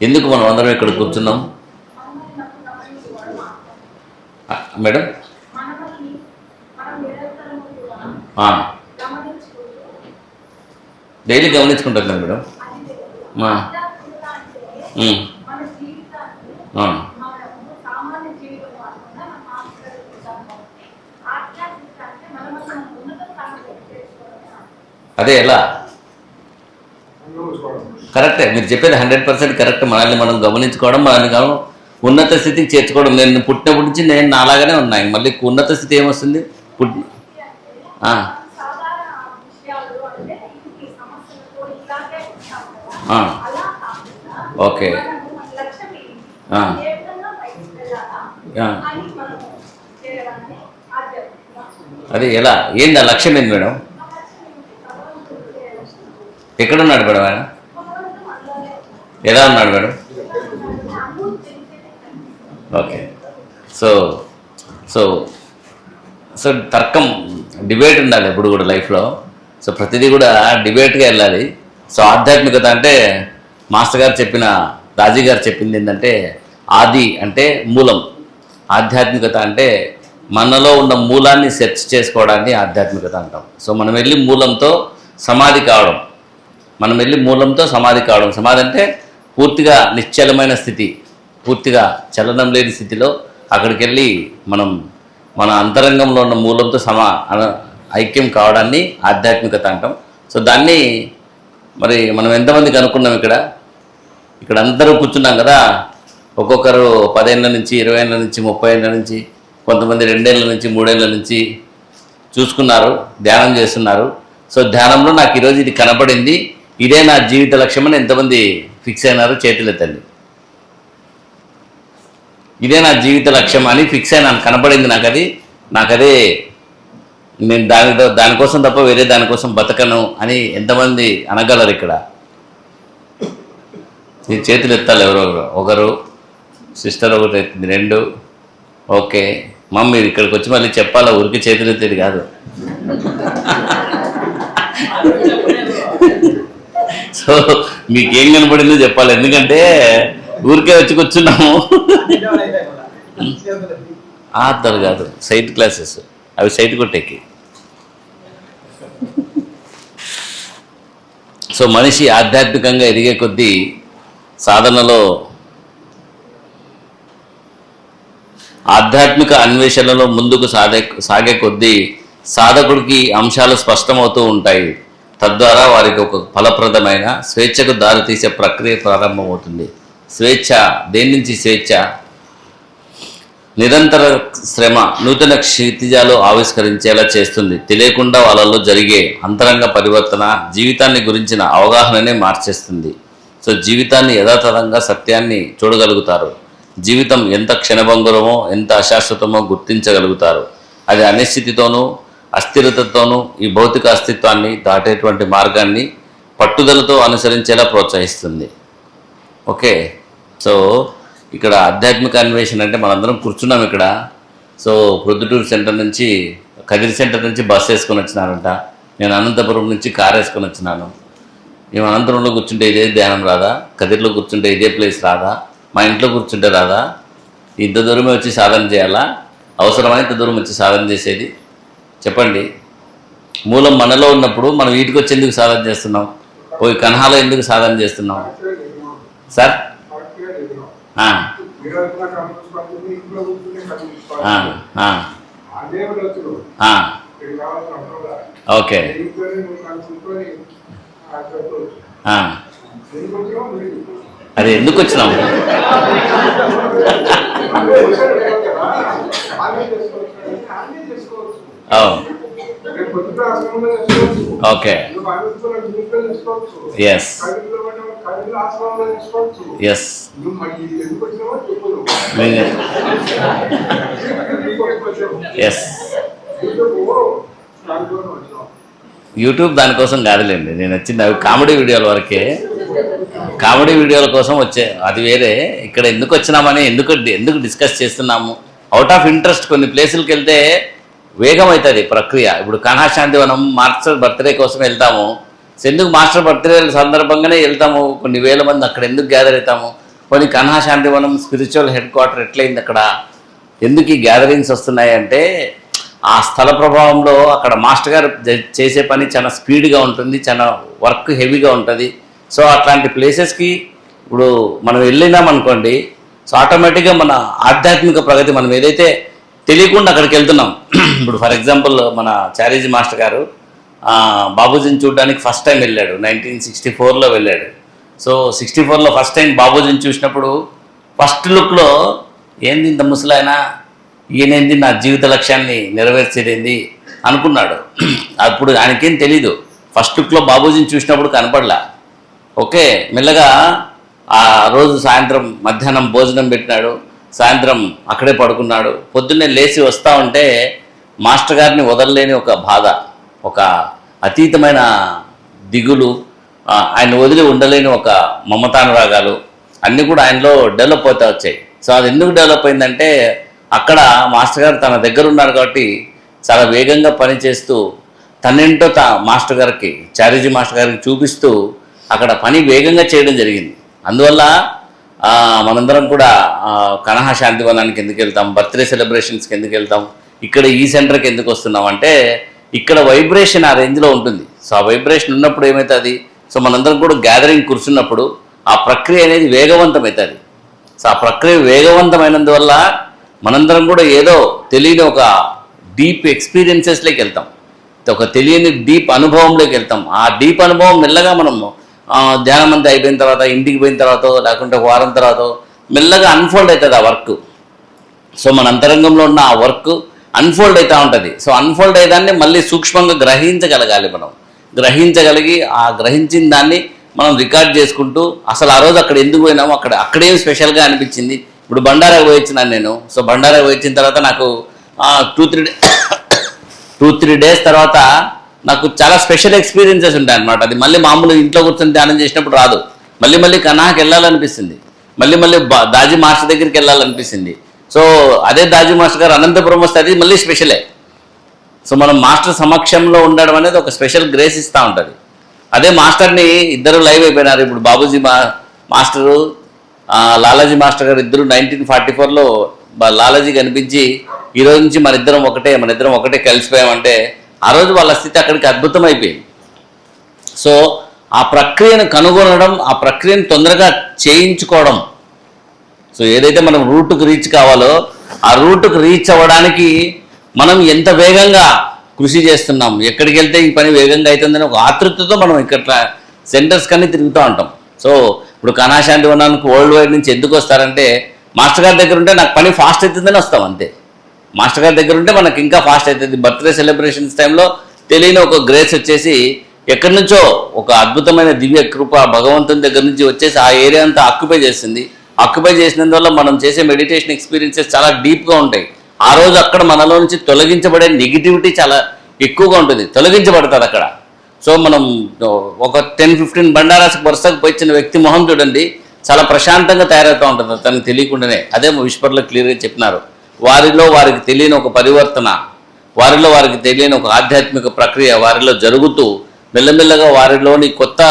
ఎందుకు మనం అందరం ఇక్కడ కూర్చున్నాం మేడం? డైలీ గమనించుకుంటారు కదా మేడం. అదే ఎలా కరెక్టే మీరు చెప్పేది 100% కరెక్ట్. మనల్ని మనం గమనించుకోవడం, మనల్ని ఉన్నత స్థితికి చేర్చుకోవడం. నేను పుట్టినప్పటి నుంచి నేను నాలాగానే ఉన్నాయి. మళ్ళీ ఉన్నత స్థితి ఏమొస్తుంది? ఓకే అది ఎలా ఏంది ఆ లక్ష్యం ఏంది మేడం? ఎక్కడున్నాడు మేడం ఆయన? ఎలా ఉన్నాడు madam? Okay so so so తర్కం డిబేట్ ఉండాలి ఎప్పుడు కూడా లైఫ్లో. సో ప్రతిదీ కూడా డిబేట్గా వెళ్ళాలి. సో ఆధ్యాత్మికత అంటే మాస్టర్ గారు చెప్పిన, రాజీ గారు చెప్పింది ఏంటంటే ఆది అంటే మూలం. ఆధ్యాత్మికత అంటే మనలో ఉన్న మూలాన్ని సెర్చ్ చేసుకోవడాన్ని ఆధ్యాత్మికత అంటాం. సో మనం వెళ్ళి మూలంతో సమాధి కావడం. సమాధి అంటే పూర్తిగా నిశ్చలమైన స్థితి, పూర్తిగా చలనం లేని స్థితిలో అక్కడికి వెళ్ళి మనం మన అంతరంగంలో ఉన్న మూలంతో ఐక్యం కావడాన్ని ఆధ్యాత్మికత అంటాం. సో దాన్ని మరి మనం ఎంతమందికి అనుకున్నాం? ఇక్కడ అందరూ కూర్చున్నాం కదా. ఒక్కొక్కరు 10 ఏళ్ళ నుంచి, 20 ఏళ్ళ నుంచి, 30 ఏళ్ళ నుంచి, కొంతమంది 2 ఏళ్ళ నుంచి, 3 ఏళ్ళ నుంచి చూసుకున్నారు, ధ్యానం చేస్తున్నారు. సో ధ్యానంలో నాకు ఈరోజు ఇది కనపడింది, ఇదే నా జీవిత లక్ష్యం అని ఎంతమంది ఫిక్స్ అయినారు? చేతులెత్తండి. ఇదే నా జీవిత లక్ష్యం అని ఫిక్స్ అయినాను, కనపడింది నాకదే, నేను దానికోసం తప్ప వేరే దానికోసం బతకను అని ఎంతమంది అనగలరు? ఇక్కడ ఈ చేతులు ఎత్తాలి. ఒకరు సిస్టర్ ఒకటి ఎత్తింది, 2. ఓకే మమ్మీ ఇక్కడికి వచ్చి మళ్ళీ చెప్పాలా, ఊరికి చేతులు ఎత్తేది కాదు. సో మీకేం కనపడిందో చెప్పాలి, ఎందుకంటే ఊరికే వచ్చి కూర్చున్నాము. అర్థం కాదు, సైట్ క్లాసెస్ అవి సైట్ కొట్టేకి. సో మనిషి ఆధ్యాత్మికంగా ఎదిగే కొద్దీ సాధనలో, ఆధ్యాత్మిక అన్వేషణలో ముందుకు సాగే కొద్దీ సాధకుడికి అంశాలు స్పష్టమవుతూ ఉంటాయి. తద్వారా వారికి ఒక ఫలప్రదమైన స్వేచ్ఛకు దారితీసే ప్రక్రియ ప్రారంభమవుతుంది. స్వేచ్ఛ దేని నుంచి? స్వేచ్ఛ నిరంతర శ్రమ నూతన క్షితిజాలు ఆవిష్కరించేలా చేస్తుంది. తెలియకుండా వాళ్ళలో జరిగే అంతరంగ పరివర్తన జీవితాన్ని గురించిన అవగాహననే మార్చేస్తుంది. సో జీవితాన్ని యథాతథంగా సత్యాన్ని చూడగలుగుతారు. జీవితం ఎంత క్షణభంగురమో, ఎంత అశాశ్వతమో గుర్తించగలుగుతారు. అది అనిశ్చితితోనూ అస్థిరతతోనూ ఈ భౌతిక అస్తిత్వాన్ని దాటేటువంటి మార్గాన్ని పట్టుదలతో అనుసరించేలా ప్రోత్సహిస్తుంది. ఓకే, సో ఇక్కడ ఆధ్యాత్మిక అన్వేషణ అంటే మనందరం కూర్చున్నాం ఇక్కడ. సో ప్రొద్దుటూరు సెంటర్ నుంచి, కదిరి సెంటర్ నుంచి బస్సు వేసుకొని వచ్చినానంట. నేను అనంతపురం నుంచి కారు వేసుకొని వచ్చినాను. మేము అనంతపురంలో కూర్చుంటే ఇదే ధ్యానం రాదా? కదిరిలో కూర్చుంటే ఇదే ప్లేస్ రాదా? మా ఇంట్లో కూర్చుంటే రాదా? ఇంత దూరమే వచ్చి సాధన చేయాలా? అవసరమా ఇంత దూరం వచ్చి సాధన చేసేది? చెప్పండి. మూలం మనలో ఉన్నప్పుడు మనం వీటికి వచ్చి ఎందుకు సాధన చేస్తున్నాం? పోయి కన్హాలో ఎందుకు సాధన చేస్తున్నాం సార్? ఓకే, అది ఎందుకు వచ్చినాము? Okay, yes yes, yes. YouTube దానికోసం కాదులేండి నేను వచ్చింది. అవి కామెడీ వీడియోల వరకే, కామెడీ వీడియోల కోసం వచ్చే, అది వేరే. ఇక్కడ ఎందుకు వచ్చినామని, ఎందుకు డిస్కస్ చేస్తున్నాము? Out of interest. కొన్ని ప్లేసులకు వెళ్తే వేగం అవుతుంది ప్రక్రియ. ఇప్పుడు కన్హాశాంతివనం మాస్టర్ బర్త్డే కోసం వెళ్తాము. ఎందుకు మాస్టర్ బర్త్డే సందర్భంగానే వెళ్తాము, కొన్ని వేల మంది అక్కడ ఎందుకు గ్యాదర్ అవుతాము? కొన్ని Kanha Shantivanam spiritual headquarter ఎట్లయింది అక్కడ, ఎందుకు ఈ గ్యాదరింగ్స్ వస్తున్నాయి అంటే ఆ స్థల ప్రభావంలో అక్కడ మాస్టర్ గారు చేసే పని చాలా స్పీడ్గా ఉంటుంది, చాలా వర్క్ హెవీగా ఉంటుంది. సో అట్లాంటి ప్లేసెస్కి ఇప్పుడు మనం వెళ్ళినామనుకోండి, సో ఆటోమేటిక్గా మన ఆధ్యాత్మిక ప్రగతి మనం ఏదైతే తెలియకుండా అక్కడికి వెళ్తున్నాం. ఇప్పుడు ఫర్ ఎగ్జాంపుల్ మన చారీజీ మాస్టర్ గారు బాబూజీని చూడడానికి ఫస్ట్ టైం వెళ్ళాడు, 1964లో వెళ్ళాడు. సో 64లో ఫస్ట్ టైం బాబూజీని చూసినప్పుడు ఫస్ట్ లుక్లో ఏంది ఇంత ముసలాయన, ఈయనేంది నా జీవిత లక్ష్యాన్ని నెరవేర్చేదేంది అనుకున్నాడు. అప్పుడు ఆయనకేం తెలీదు, ఫస్ట్ లుక్లో బాబూజీని చూసినప్పుడు కనపడలా. ఓకే, మెల్లగా ఆ రోజు సాయంత్రం మధ్యాహ్నం భోజనం పెట్టినాడు, సాయంత్రం అక్కడే పడుకున్నాడు. పొద్దున్నే లేచి వస్తూ ఉంటే మాస్టర్ గారిని వదలలేని ఒక బాధ, ఒక అతీతమైన దిగులు, ఆయన వదిలి ఉండలేని ఒక మమతానురాగాలు అన్నీ కూడా ఆయనలో డెవలప్ అవుతూ వచ్చాయి. సో అది ఎందుకు డెవలప్ అయిందంటే అక్కడ మాస్టర్ గారు తన దగ్గర ఉన్నారు కాబట్టి చాలా వేగంగా పనిచేస్తూ తనేంటో మాస్టర్ గారికి, చారీజీ మాస్టర్ గారికి చూపిస్తూ అక్కడ పని వేగంగా చేయడం జరిగింది. అందువల్ల మనందరం కూడా కన్హా శాంతివనానికి ఎందుకు వెళ్తాం, బర్త్డే సెలబ్రేషన్స్కి ఎందుకు వెళ్తాం, ఇక్కడ ఈ సెంటర్కి ఎందుకు వస్తున్నాం అంటే ఇక్కడ వైబ్రేషన్ ఆ రేంజ్లో ఉంటుంది. సో ఆ వైబ్రేషన్ ఉన్నప్పుడు ఏమవుతుంది, సో మనందరం కూడా గ్యాదరింగ్ కూర్చున్నప్పుడు ఆ ప్రక్రియ అనేది వేగవంతమవుతుంది. సో ఆ ప్రక్రియ వేగవంతమైనందువల్ల మనందరం కూడా ఏదో తెలియని ఒక డీప్ ఎక్స్పీరియన్సెస్లోకి వెళ్తాం, ఒక తెలియని డీప్ అనుభవంలోకి వెళ్తాం. ఆ డీప్ అనుభవం మెల్లగా మనము ధ్యానం అంతా అయిపోయిన తర్వాత, ఇంటికి పోయిన తర్వాత, లేకుంటే వారం తర్వాత మెల్లగా అన్ఫోల్డ్ అవుతుంది ఆ వర్క్. సో మన అంతరంగంలో ఉన్న ఆ వర్క్ అన్ఫోల్డ్ అవుతూ ఉంటుంది. సో అన్ఫోల్డ్ అయ్యేదాన్ని మళ్ళీ సూక్ష్మంగా గ్రహించగలగాలి. మనం గ్రహించగలిగి ఆ గ్రహించిన దాన్ని మనం రికార్డ్ చేసుకుంటూ అసలు ఆ రోజు అక్కడ ఎందుకు పోయినామో, అక్కడేం స్పెషల్గా అనిపించింది. ఇప్పుడు బండారా పోయించినాను నేను. సో బండారా పోయించిన తర్వాత నాకు 2-3 డేస్ తర్వాత నాకు చాలా స్పెషల్ ఎక్స్పీరియన్సెస్ ఉంటాయి అన్నమాట. అది మళ్ళీ మామూలు ఇంట్లో కూర్చొని ధ్యానం చేసినప్పుడు రాదు. మళ్ళీ కన్హాకి వెళ్ళాలనిపిస్తుంది, మళ్ళీ దాజీ మాస్టర్ దగ్గరికి వెళ్ళాలనిపిస్తుంది. సో అదే దాజీ మాస్టర్ గారు అనంతపురం వస్తే అది మళ్ళీ స్పెషలే. సో మనం మాస్టర్ సమక్షంలో ఉండడం అనేది ఒక స్పెషల్ గ్రేస్ ఇస్తూ ఉంటుంది. అదే మాస్టర్ని ఇద్దరు లైవ్ అయిపోయినారు. ఇప్పుడు బాబూజీ మాస్టరు, లాలాజీ మాస్టర్ గారు ఇద్దరు 1944లో లాలాజీ కనిపించి ఈ రోజు నుంచి మన ఇద్దరం ఒకటే కలిసిపోయామంటే ఆ రోజు వాళ్ళ స్థితి అక్కడికి అద్భుతం అయిపోయింది. సో ఆ ప్రక్రియను కనుగొనడం, ఆ ప్రక్రియను తొందరగా చేయించుకోవడం, సో ఏదైతే మనం రూట్కి రీచ్ కావాలో ఆ రూట్కి రీచ్ అవ్వడానికి మనం ఎంత వేగంగా కృషి చేస్తున్నాం, ఎక్కడికి వెళ్తే ఈ పని వేగంగా అవుతుందని ఒక ఆతృతతో మనం ఇక్కడ సెంటర్స్ కన్నీ తిరుగుతూ ఉంటాం. సో ఇప్పుడు కన్హా శాంతివనానికి వరల్డ్ వైడ్ నుంచి ఎందుకు వస్తారంటే మాస్టర్ గారి దగ్గర ఉంటే నాకు పని ఫాస్ట్ అవుతుందని వస్తాం అంతే. మాస్టర్ గారి దగ్గర ఉంటే మనకి ఇంకా ఫాస్ట్ అవుతుంది. బర్త్డే సెలబ్రేషన్స్ టైంలో తెలియని ఒక గ్రేస్ వచ్చేసి ఎక్కడి నుంచో ఒక అద్భుతమైన దివ్య కృప భగవంతుని దగ్గర నుంచి వచ్చేసి ఆ ఏరియా అంతా ఆక్యుపై చేస్తుంది. ఆక్యుపై చేసినందువల్ల మనం చేసే మెడిటేషన్ ఎక్స్పీరియన్సెస్ చాలా డీప్గా ఉంటాయి. ఆ రోజు అక్కడ మనలో నుంచి తొలగించబడే నెగిటివిటీ చాలా ఎక్కువగా ఉంటుంది, తొలగించబడుతుంది అక్కడ. సో మనం ఒక 10-15 బండారాస్కి వరుసకు పోయిన వ్యక్తి మొహం చూడండి, చాలా ప్రశాంతంగా తయారవుతూ ఉంటుంది తనకు తెలియకుండానే. అదే విశ్వర్లో క్లియర్గా చెప్పినారు. వారిలో వారికి తెలియని ఒక పరివర్తన, వారిలో వారికి తెలియని ఒక ఆధ్యాత్మిక ప్రక్రియ వారిలో జరుగుతూ మెల్లమెల్లగా వారిలోని కొత్త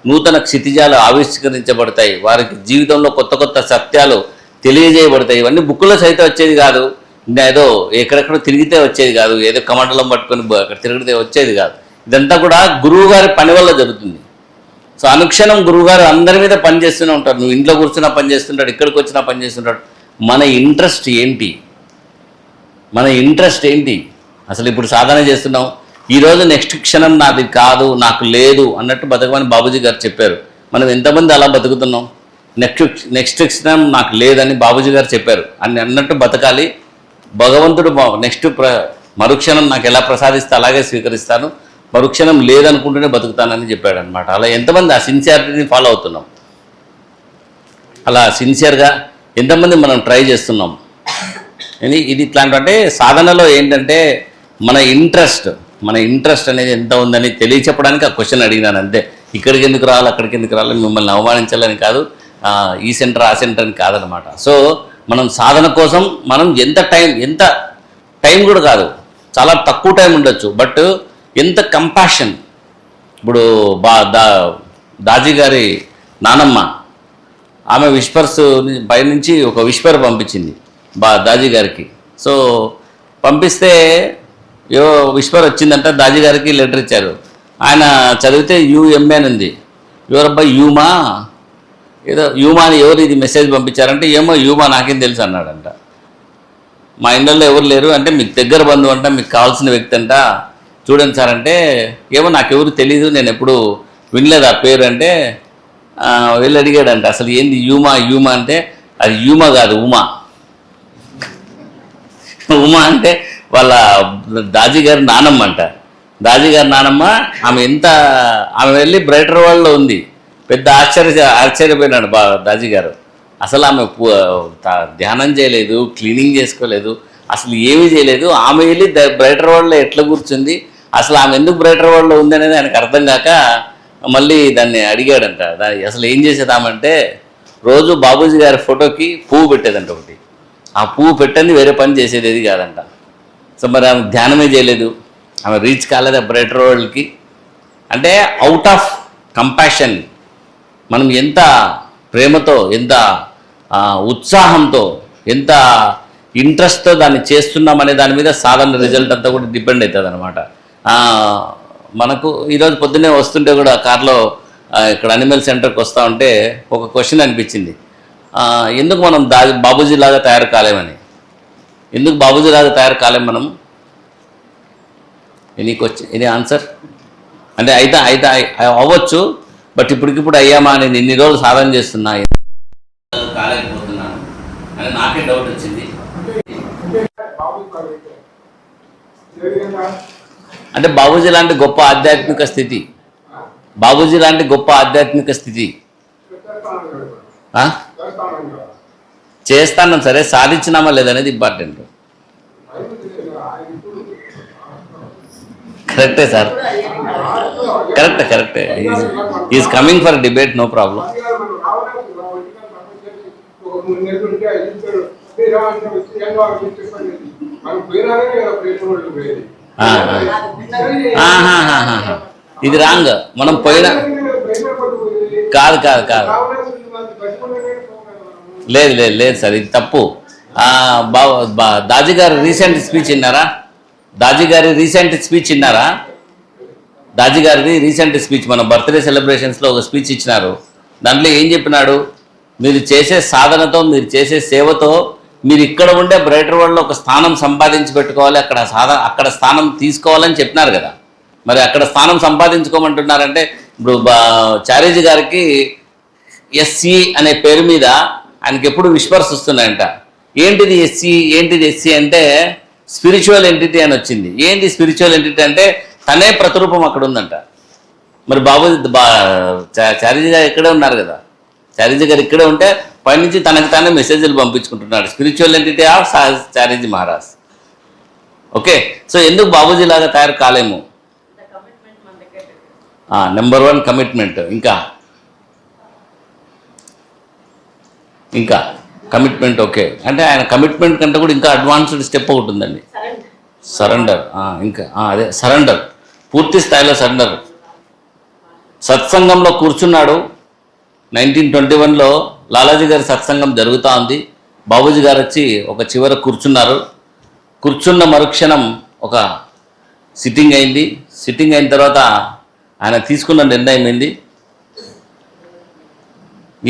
నూతన క్షితిజాలు ఆవిష్కరించబడతాయి. వారికి జీవితంలో కొత్త సత్యాలు తెలియజేయబడతాయి. ఇవన్నీ బుక్కులో సైతం వచ్చేది కాదు, ఏదో ఎక్కడెక్కడ తిరిగితే వచ్చేది కాదు, ఏదో కమండలం పట్టుకొని అక్కడ తిరిగితే వచ్చేది కాదు. ఇదంతా కూడా గురువు గారి పని వల్ల జరుగుతుంది. సో అనుక్షణం గురువుగారు అందరి మీద పనిచేస్తూనే ఉంటారు. నువ్వు ఇంట్లో కూర్చున్నా పని చేస్తుంటాడు, ఇక్కడికి వచ్చినా పని చేస్తుంటాడు. మన ఇంట్రెస్ట్ ఏంటి అసలు ఇప్పుడు సాధన చేస్తున్నాం, ఈరోజు నెక్స్ట్ క్షణం నాది కాదు, నాకు లేదు అన్నట్టు బతకమని బాబూజీ గారు చెప్పారు. మనం ఎంతమంది అలా బతుకుతున్నాం? నెక్స్ట్ క్షణం నాకు లేదని బాబూజీ గారు చెప్పారు అన్నట్టు బతకాలి. భగవంతుడు నెక్స్ట్ మరుక్షణం నాకు ఎలా ప్రసాదిస్తే అలాగే స్వీకరిస్తాను, మరుక్షణం లేదనుకుంటూనే బతుకుతానని చెప్పాడు అనమాట. అలా ఎంతమంది ఆ సిన్సియారిటీని ఫాలో అవుతున్నాం? అలా సిన్సియర్గా ఎంతమంది మనం ట్రై చేస్తున్నాం? ఇది ఇట్లాంటి అంటే సాధనలో ఏంటంటే మన ఇంట్రెస్ట్ అనేది ఎంత ఉందని తెలియచెప్పడానికి ఆ క్వశ్చన్ అడిగినాను అంతే. ఇక్కడికి ఎందుకు రావాలి, అక్కడికి ఎందుకు రావాలి, మిమ్మల్ని అవమానించాలని కాదు, ఈ సెంటర్ ఆ సెంటర్ అని కాదనమాట. సో మనం సాధన కోసం మనం ఎంత టైం కూడా కాదు, చాలా తక్కువ టైం ఉండొచ్చు, బట్ ఎంత కంపాషన్. ఇప్పుడు దాజీ గారి నానమ్మ ఆమె విస్పర్స్ పైనుంచి ఒక విస్పర్ పంపించింది దాజీ గారికి. సో పంపిస్తే ఏవో విస్పర్ వచ్చిందంట, దాజీ గారికి లెటర్ ఇచ్చారు. ఆయన చదివితే యూఎంఏ అని ఉంది. ఎవరబ్బా యూమా, ఏదో యూమా అని ఎవరు ఇది మెసేజ్ పంపించారంటే ఏమో యూమా నాకేం తెలుసు అన్నాడంట. మా ఇంట్లో ఎవరు లేరు అంటే మీకు దగ్గర బంధువు అంట, మీకు కావాల్సిన వ్యక్తి అంట, చూడండి సార్ అంటే ఏమో నాకెవరు తెలీదు, నేను ఎప్పుడు వినలేదు ఆ పేరు అంటే వెళ్ళి అడిగాడంట అసలు ఏంది యూమా అంటే అది యూమా కాదు ఉమా. ఉమా అంటే వాళ్ళ దాజీ గారి నానమ్మ అంట. దాజీ గారి నానమ్మ ఆమె వెళ్ళి బ్రైటర్ వరల్డ్లో ఉంది. పెద్ద ఆశ్చర్యపోయినాడు దాజీ గారు. అసలు ఆమె ధ్యానం చేయలేదు, క్లీనింగ్ చేసుకోలేదు, అసలు ఏమీ చేయలేదు. ఆమె వెళ్ళి బ్రైటర్ వరల్డ్లో ఎట్లా కూర్చుంది, అసలు ఆమె ఎందుకు బ్రైటర్ వరల్డ్లో ఉంది అనేది ఆయనకు అర్థం కాక మళ్ళీ దాన్ని అడిగాడంట. అసలు ఏం చేసేదామంటే రోజు బాబూజీ గారి ఫోటోకి పువ్వు పెట్టేదంట ఒకటి. ఆ పువ్వు పెట్టండి వేరే పని చేసేది కాదంట. సో మరి ఆమె ధ్యానమే చేయలేదు, ఆమె రీచ్ కాలేదు ఆ బ్రైటర్ వరల్డ్కి. అంటే అవుట్ ఆఫ్ కంపాషన్ మనం ఎంత ప్రేమతో, ఎంత ఉత్సాహంతో, ఎంత ఇంట్రెస్ట్తో దాన్ని చేస్తున్నాం అనే దాని మీద సాధారణ రిజల్ట్ అంతా కూడా డిపెండ్ అవుతుంది అనమాట. మనకు ఈరోజు పొద్దున్నే వస్తుంటే కూడా కార్లో ఇక్కడ అనిమల్ సెంటర్కి వస్తూ ఉంటే ఒక క్వశ్చన్ అనిపించింది, ఎందుకు మనం బాబూజీ లాగా తయారు కాలేమని. ఎందుకు బాబూజీ లాగా తయారు కాలేం మనం? ఎనీ ఆన్సర్ అంటే అయితే అవ్వచ్చు, బట్ ఇప్పటికిప్పుడు అయ్యామా నేను ఇన్ని రోజులు సాధన చేస్తున్నా కాలేకపోతున్నాను అని నాకే డౌట్ వచ్చింది. అంటే బాబూజీ లాంటి గొప్ప ఆధ్యాత్మిక స్థితి, బాబూజీ లాంటి గొప్ప ఆధ్యాత్మిక స్థితి చేస్తాను సరే, సాధించినామా లేదనేది ఇంపార్టెంట్. కరెక్టే సార్, కరెక్టే. Is coming for debate, no problem. ఇది రాంగ్. మనం పోయిన కాదు లేదు సార్, ఇది తప్పు. దాజీ గారి రీసెంట్ స్పీచ్ విన్నారా? దాజీ గారిది రీసెంట్ స్పీచ్ మన బర్త్డే సెలబ్రేషన్స్లో ఒక స్పీచ్ ఇచ్చినారు. దాంట్లో ఏం చెప్పినాడు, మీరు చేసే సాధనతో, మీరు చేసే సేవతో మీరు ఇక్కడ ఉండే బ్రైటర్ వరల్డ్లో ఒక స్థానం సంపాదించి పెట్టుకోవాలి, అక్కడ స్థానం తీసుకోవాలని చెప్పినారు కదా. మరి అక్కడ స్థానం సంపాదించుకోమంటున్నారంటే ఇప్పుడు చారీజీ గారికి ఎస్సీ అనే పేరు మీద ఆయనకి ఎప్పుడు విస్పర్స్ వస్తున్నాయంట. ఏంటిది ఎస్సీ అంటే స్పిరిచువల్ ఎంటిటీ అని వచ్చింది. ఏంటి స్పిరిచువల్ ఎంటిటీ అంటే తనే ప్రతిరూపం అక్కడ ఉందంట. మరి చారీజీ గారు ఇక్కడే ఉన్నారు కదా, చారీజీ గారు ఇక్కడే ఉంటే పైనుంచి తనకు తానే మెసేజ్లు పంపించుకుంటున్నాడు. Spiritual entity of Chariji Maharaj. Okay, so ఎందుకు బాబూజీ లాగా తయారు కాలేము? Number 1 commitment. ఇంకా కమిట్మెంట్. ఓకే, అంటే ఆయన కమిట్మెంట్ కంటే కూడా ఇంకా అడ్వాన్స్డ్ స్టెప్ ఒకటి ఉందండి, సరెండర్. అదే సరెండర్, పూర్తి స్థాయిలో సరెండర్. సత్సంగంలో కూర్చున్నాడు. 1921లో లాలాజీ గారి సత్సంగం జరుగుతూ ఉంది. బాబూజీ గారు వచ్చి ఒక చివర కూర్చున్నారు. కూర్చున్న మరుక్షణం ఒక సిట్టింగ్ అయింది. సిట్టింగ్ అయిన తర్వాత ఆయన తీసుకున్న నిర్ణయం ఏంది,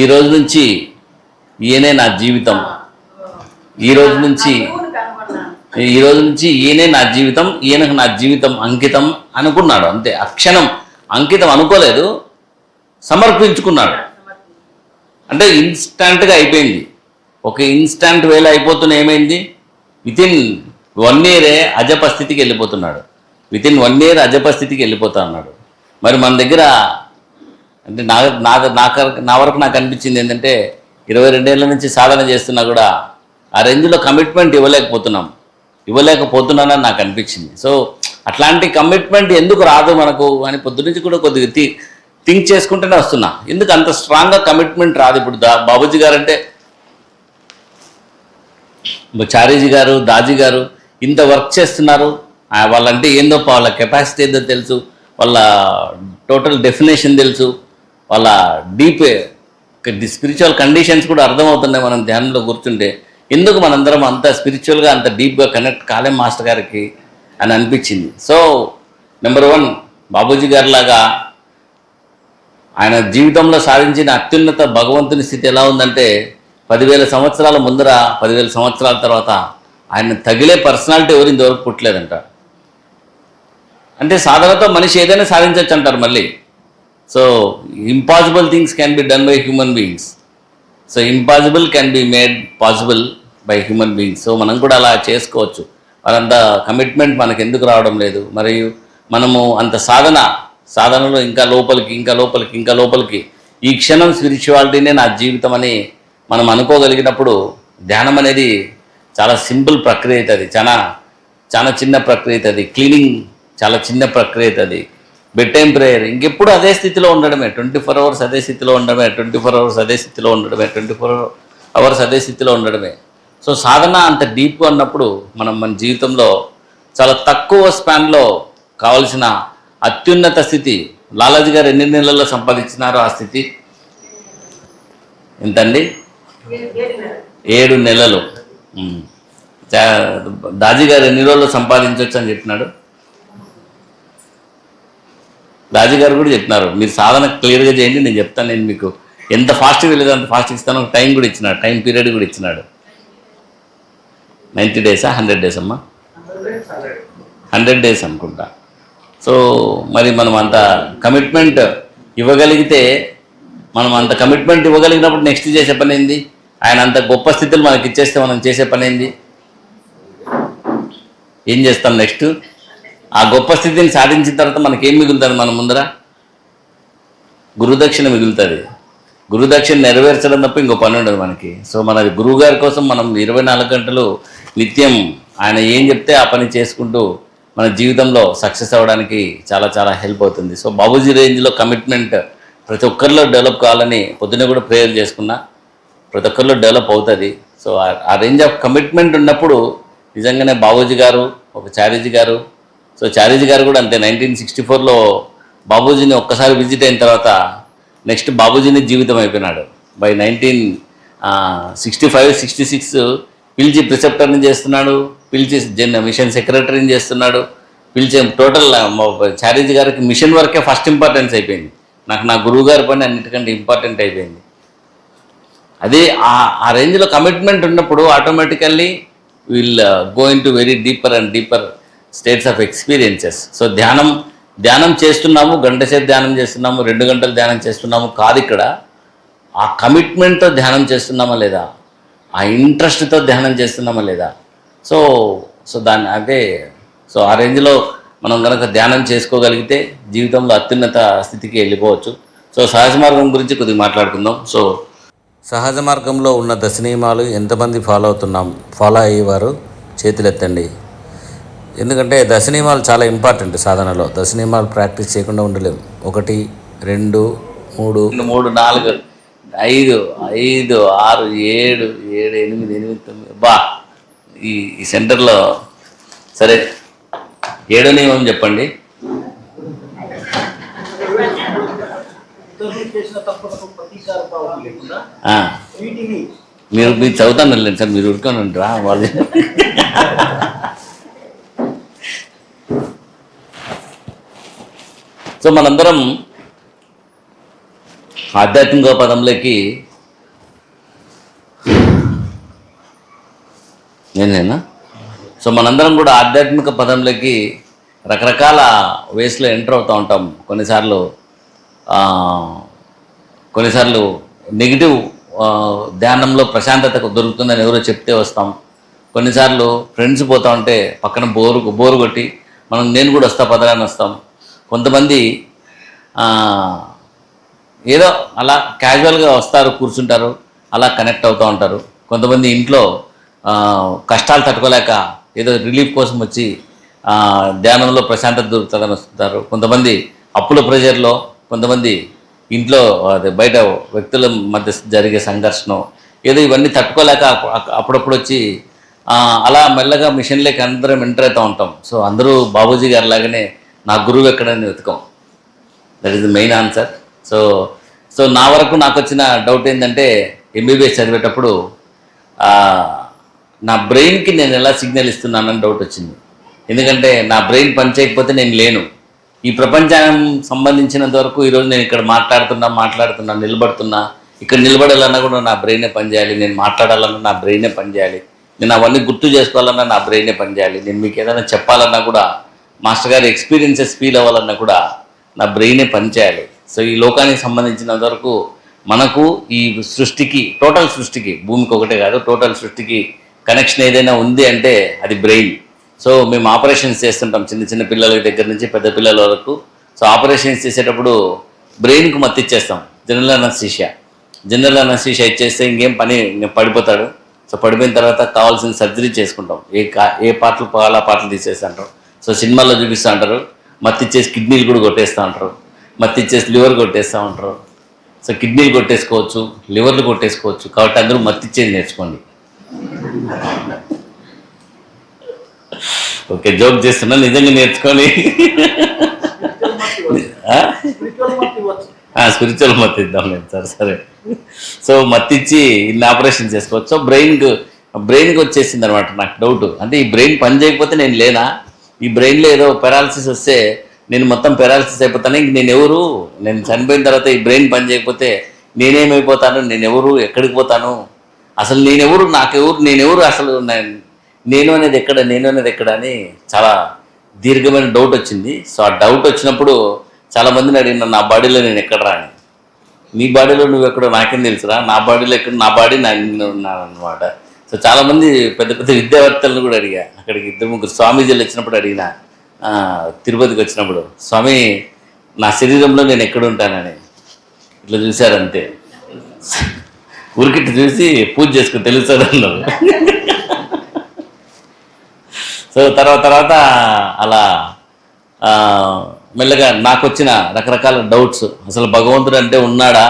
ఈ రోజు నుంచి ఈయనే నా జీవితం, ఈ రోజు నుంచి ఈయనే నా జీవితం, ఈయనకు నా జీవితం అంకితం అనుకున్నాడు. అంతే, అక్షణం అంకితం అనుకోలేదు, సమర్పించుకున్నాడు. అంటే ఇన్స్టంట్గా అయిపోయింది. ఒక ఇన్స్టంట్ వేళ అయిపోతున్న ఏమైంది, వితిన్ 1 year అజపస్థితికి వెళ్ళిపోతున్నాడు. వితిన్ 1 year అజపస్థితికి వెళ్ళిపోతా ఉన్నాడు. మరి మన దగ్గర అంటే నా వరకు నాకు అనిపించింది ఏంటంటే 22 ఏళ్ళ నుంచి సాధన చేస్తున్నా కూడా ఆ రేంజ్లో కమిట్మెంట్ ఇవ్వలేకపోతున్నానని నాకు అనిపించింది. సో అట్లాంటి కమిట్మెంట్ ఎందుకు రాదు మనకు అని పొద్దునుంచి కూడా కొద్దిగా థింక్ చేసుకుంటూనే వస్తున్నా. ఎందుకు అంత స్ట్రాంగ్గా కమిట్మెంట్ రాదు? ఇప్పుడు బాబూజీ గారు అంటే, చారీజీ గారు, దాజీ గారు ఇంత వర్క్ చేస్తున్నారు. వాళ్ళంటే ఏందో, వాళ్ళ కెపాసిటీ ఏందో తెలుసు, వాళ్ళ టోటల్ డెఫినేషన్ తెలుసు, వాళ్ళ డీప్ స్పిరిచువల్ కండిషన్స్ కూడా అర్థమవుతున్నాయి మనం ధ్యానంలో కూర్చుంటే. ఎందుకు మనందరం అంత స్పిరిచువల్గా అంత డీప్గా కనెక్ట్ కాలేం మాస్టర్ గారికి అని అనిపించింది. సో నెంబర్ 1 బాబూజీ గారి లాగా ఆయన జీవితంలో సాధించిన అత్యున్నత భగవంతుని స్థితి ఎలా ఉందంటే 10,000 సంవత్సరాల ముందర 10,000 సంవత్సరాల తర్వాత ఆయన తగిలే పర్సనాలిటీ ఎవరు ఇంతవరకు పుట్టలేదంట. అంటే సాధనతో మనిషి ఏదైనా సాధించవచ్చు అంటారు మళ్ళీ. So impossible things can be done by human beings. So impossible can be made possible by human beings. So మనం కూడా అలా చేసుకోవచ్చు. మరంత కమిట్మెంట్ మనకు ఎందుకు రావడం లేదు? మరియు మనము అంత సాధనలో ఇంకా లోపలికి ఈ క్షణం స్పిరిచువాలిటీనే నా జీవితం అని మనం అనుకోగలిగినప్పుడు ధ్యానం అనేది చాలా సింపుల్ ప్రక్రియ అవుతుంది. చాలా చిన్న ప్రక్రియ అవుతుంది. క్లీనింగ్ చాలా చిన్న ప్రక్రియ అవుతుంది. బెడ్ టైం ప్రేయర్ ఇంకెప్పుడు అదే స్థితిలో ఉండడమే, 24 అవర్స్ అదే స్థితిలో ఉండడమే, 24 అవర్స్ అదే స్థితిలో ఉండడమే, 24 అవర్స్ అదే స్థితిలో ఉండడమే. సో సాధన అంత డీప్గా ఉన్నప్పుడు మన జీవితంలో చాలా తక్కువ స్పాన్లో కావలసిన అత్యున్నత స్థితి. లాలాజీ గారు ఎన్ని నెలల్లో సంపాదించినారో ఆ స్థితి ఎంతండి? 7 నెలలు. దాజీ గారు ఎన్ని రోజుల్లో సంపాదించవచ్చు అని చెప్పినాడు. రాజు గారు కూడా చెప్పినారు, మీరు సాధన క్లియర్గా చేయండి, నేను చెప్తాను, నేను మీకు ఎంత ఫాస్ట్గా వెళ్ళేదో అంత ఫాస్ట్ ఇస్తాను. టైం కూడా ఇచ్చినాడు, టైం పీరియడ్ కూడా ఇచ్చినాడు. 90 డేసా 100 డేస్ అమ్మా? 100 డేస్ అనుకుంటా. సో మరి మనం అంత కమిట్మెంట్ ఇవ్వగలిగినప్పుడు నెక్స్ట్ చేసే పని ఏంది? ఆయన అంత గొప్ప స్థితులు మనకి ఇచ్చేస్తే మనం చేసే పని ఏంది? ఏం చేస్తాం నెక్స్ట్? ఆ గొప్ప స్థితిని సాధించిన తర్వాత మనకేం మిగులుతుంది? మన ముందర గురుదక్షిణ మిగులుతుంది. గురుదక్షిణ నెరవేర్చడం తప్ప ఇంకో పని ఉండదు మనకి. సో మన గురువు గారి కోసం మనం 24 గంటలు నిత్యం ఆయన ఏం చెప్తే ఆ పని చేసుకుంటూ మన జీవితంలో సక్సెస్ అవ్వడానికి చాలా చాలా హెల్ప్ అవుతుంది. సో బాబూజీ రేంజ్లో కమిట్మెంట్ ప్రతి ఒక్కరిలో డెవలప్ కావాలని పొద్దున్నే కూడా ప్రేయర్ చేసుకున్నా. ప్రతి ఒక్కరిలో డెవలప్ అవుతుంది. సో ఆ రేంజ్ ఆఫ్ కమిట్మెంట్ ఉన్నప్పుడు నిజంగానే బాబూజీ గారు, ఒక చారీజీ గారు, సో చారీజీ గారు కూడా అంతే. 1964లో బాబూజీని ఒక్కసారి విజిట్ అయిన తర్వాత నెక్స్ట్ బాబూజీని జీవితం అయిపోయినాడు. బై 1965-66 పిలిచి ప్రిసెప్టర్ని చేస్తున్నాడు, పిలిచి మిషన్ సెక్రటరీని చేస్తున్నాడు, పిలిచి టోటల్ చారీజీ గారికి మిషన్ వర్కే ఫస్ట్ ఇంపార్టెన్స్ అయిపోయింది. నాకు నా గురువు గారి పని అన్నిటికంటే ఇంపార్టెంట్ అయిపోయింది. అదే ఆ రేంజ్లో కమిట్మెంట్ ఉన్నప్పుడు automatically will go in to very deeper and deeper states of experiences. So ధ్యానం చేస్తున్నాము, గంట సేపు ధ్యానం చేస్తున్నాము, 2 గంటలు ధ్యానం చేస్తున్నాము కాదు. ఇక్కడ ఆ కమిట్మెంట్తో ధ్యానం చేస్తున్నామా లేదా, ఆ ఇంట్రెస్ట్తో ధ్యానం చేస్తున్నామా లేదా. సో దాన్ని అదే సో ఆ రేంజ్లో మనం కనుక ధ్యానం చేసుకోగలిగితే జీవితంలో అత్యున్నత స్థితికి వెళ్ళిపోవచ్చు. సో సహజ మార్గం గురించి కొద్దిగా మాట్లాడుకుందాం. సో సహజ మార్గంలో ఉన్న దశ నియమాలు ఎంతమంది ఫాలో అయ్యేవారు చేతులెత్తండి. ఎందుకంటే దశ నియమాలు చాలా ఇంపార్టెంట్ సాధనలో. దశ నియమాలు ప్రాక్టీస్ చేయకుండా ఉండలేము. 1 2 3 4 5 5 6 7 7 8 9 బా ఈ సెంటర్లో సరే 7వ నియమం చెప్పండి. మీరు చదువుతాను లేదు సార్, మీరు ఉడుకోనండి రా వాళ్ళు. సో మనందరం ఆధ్యాత్మిక పదంలోకి నేనేనా సో మనందరం కూడా ఆధ్యాత్మిక పదంలోకి రకరకాల వేస్లో ఎంటర్ అవుతూ ఉంటాం. కొన్నిసార్లు నెగిటివ్ ధ్యానంలో ప్రశాంతత దొరుకుతుందని ఎవరో చెప్తే వస్తాం. కొన్నిసార్లు ఫ్రెండ్స్ పోతూ ఉంటే పక్కన బోరు కొట్టి నేను కూడా వస్తా పదరాన్ని వస్తాం. కొంతమంది ఏదో అలా క్యాజువల్గా వస్తారు, కూర్చుంటారు, అలా కనెక్ట్ అవుతూ ఉంటారు. కొంతమంది ఇంట్లో కష్టాలు తట్టుకోలేక ఏదో రిలీఫ్ కోసం వచ్చి ధ్యానంలో ప్రశాంతత దొరుకుతుందని వస్తుంటారు. కొంతమంది అప్పుల ప్రెజర్లో, కొంతమంది ఇంట్లో బయట వ్యక్తుల మధ్య జరిగే సంఘర్షణ ఏదో ఇవన్నీ తట్టుకోలేక అప్పుడప్పుడు వచ్చి అలా మెల్లగా మిషన్లోకి అందరం ఎంటర్ అవుతూ ఉంటాం. సో అందరూ బాబూజీ గారి లాగానే నా గురువు ఎక్కడని వెతుకాం. That is the main answer. So so నా వరకు నాకు వచ్చిన డౌట్ ఏంటంటే ఎంబీబీఎస్ చదివేటప్పుడు ఆ, నా బ్రెయిన్కి నేను ఎలా సిగ్నల్ ఇస్తున్నానని డౌట్ వచ్చింది. ఎందుకంటే నా బ్రెయిన్ పనిచేయకపోతే నేను లేను. ఈ ప్రపంచానికి సంబంధించినంత వరకు ఈరోజు నేను ఇక్కడ మాట్లాడుతున్నా నిలబడుతున్నా. ఇక్కడ నిలబడాలన్నా కూడా నా బ్రెయినే పనిచేయాలి. నేను మాట్లాడాలన్నా నా బ్రెయినే పనిచేయాలి. నేను అవన్నీ గుర్తు చేసుకోవాలన్నా నా బ్రెయినే పనిచేయాలి. నేను మీకు ఏదైనా చెప్పాలన్నా కూడా మాస్టర్ గారి ఎక్స్పీరియన్సెస్ ఫీల్ అవ్వాలన్నా కూడా నా బ్రెయినే పనిచేయాలి. సో ఈ లోకానికి సంబంధించినంత వరకు మనకు ఈ సృష్టికి, టోటల్ సృష్టికి, భూమికి ఒకటే కాదు, టోటల్ సృష్టికి కనెక్షన్ ఏదైనా ఉంది అంటే అది బ్రెయిన్. సో మేము ఆపరేషన్స్ చేస్తుంటాం చిన్న చిన్న పిల్లల దగ్గర నుంచి పెద్ద పిల్లల వరకు. సో ఆపరేషన్స్ చేసేటప్పుడు బ్రెయిన్కు మత్తు ఇచ్చేస్తాం. జనరల్ అనస్థీషియా ఇచ్చేస్తే ఇంకేం పని, పడిపోతాడు. సో పడిపోయిన తర్వాత కావాల్సిన సర్జరీ చేసుకుంటాం. ఏ పాటలు పాలా పాటలు తీసేసి అంటారు. సో సినిమాల్లో చూపిస్తూ అంటారు, మత్తు ఇచ్చేసి కిడ్నీలు కూడా కొట్టేస్తూ ఉంటారు, మత్తు ఇచ్చేసి లివర్ కొట్టేస్తూ ఉంటారు. సో కిడ్నీలు కొట్టేసుకోవచ్చు, లివర్లు కొట్టేసుకోవచ్చు. కాబట్టి అందరూ మత్తు ఇచ్చేది నేర్చుకోండి. ఓకే, జోక్ చేస్తున్నా, నిజంగా నేర్చుకొని స్పిరిచువల్ మత్తు ఇద్దాం లేదు సార్. సరే, సో మత్తు ఇచ్చి ఇన్ని ఆపరేషన్ చేసుకోవచ్చు. సో బ్రెయిన్కి వచ్చేసింది అనమాట నాకు డౌట్. అంటే ఈ బ్రెయిన్ పని చేయకపోతే నేను లేనా? ఈ బ్రెయిన్లో ఏదో పెరాలసిస్ వస్తే నేను మొత్తం పెరాలసిస్ అయిపోతాను. ఇంక నేను చనిపోయిన తర్వాత ఈ బ్రెయిన్ పని చేయకపోతే నేనేమైపోతాను? నేనెవరు? ఎక్కడికి పోతాను? అసలు నేనెవరు? నాకెవరు? నేనెవరు? అసలు నేను అనేది ఎక్కడ అని చాలా దీర్ఘమైన డౌట్ వచ్చింది. సో ఆ డౌట్ వచ్చినప్పుడు చాలామందిని అడిగిన, నా బాడీలో నేను ఎక్కడరా అని. నీ బాడీలో నువ్వు ఎక్కడో నాకేం తెలుసురా? నా బాడీలో ఎక్కడ, నా బాడీ నేను ఉన్నాను అనమాట. సో చాలామంది పెద్ద పెద్ద విద్యావేత్తలను కూడా అడిగా. అక్కడికి 2-3 స్వామీజీలు వచ్చినప్పుడు అడిగిన, తిరుపతికి వచ్చినప్పుడు, స్వామి నా శరీరంలో నేను ఎక్కడ ఉంటానని. ఇట్లా చూశారంతే, ఊరికిట్టు చూసి పూజ చేసుకుని తెలుస్తుంది అన్నారు. సో తర్వాత అలా మెల్లగా నాకు వచ్చిన రకరకాల డౌట్స్. అసలు భగవంతుడు అంటే ఉన్నాడా?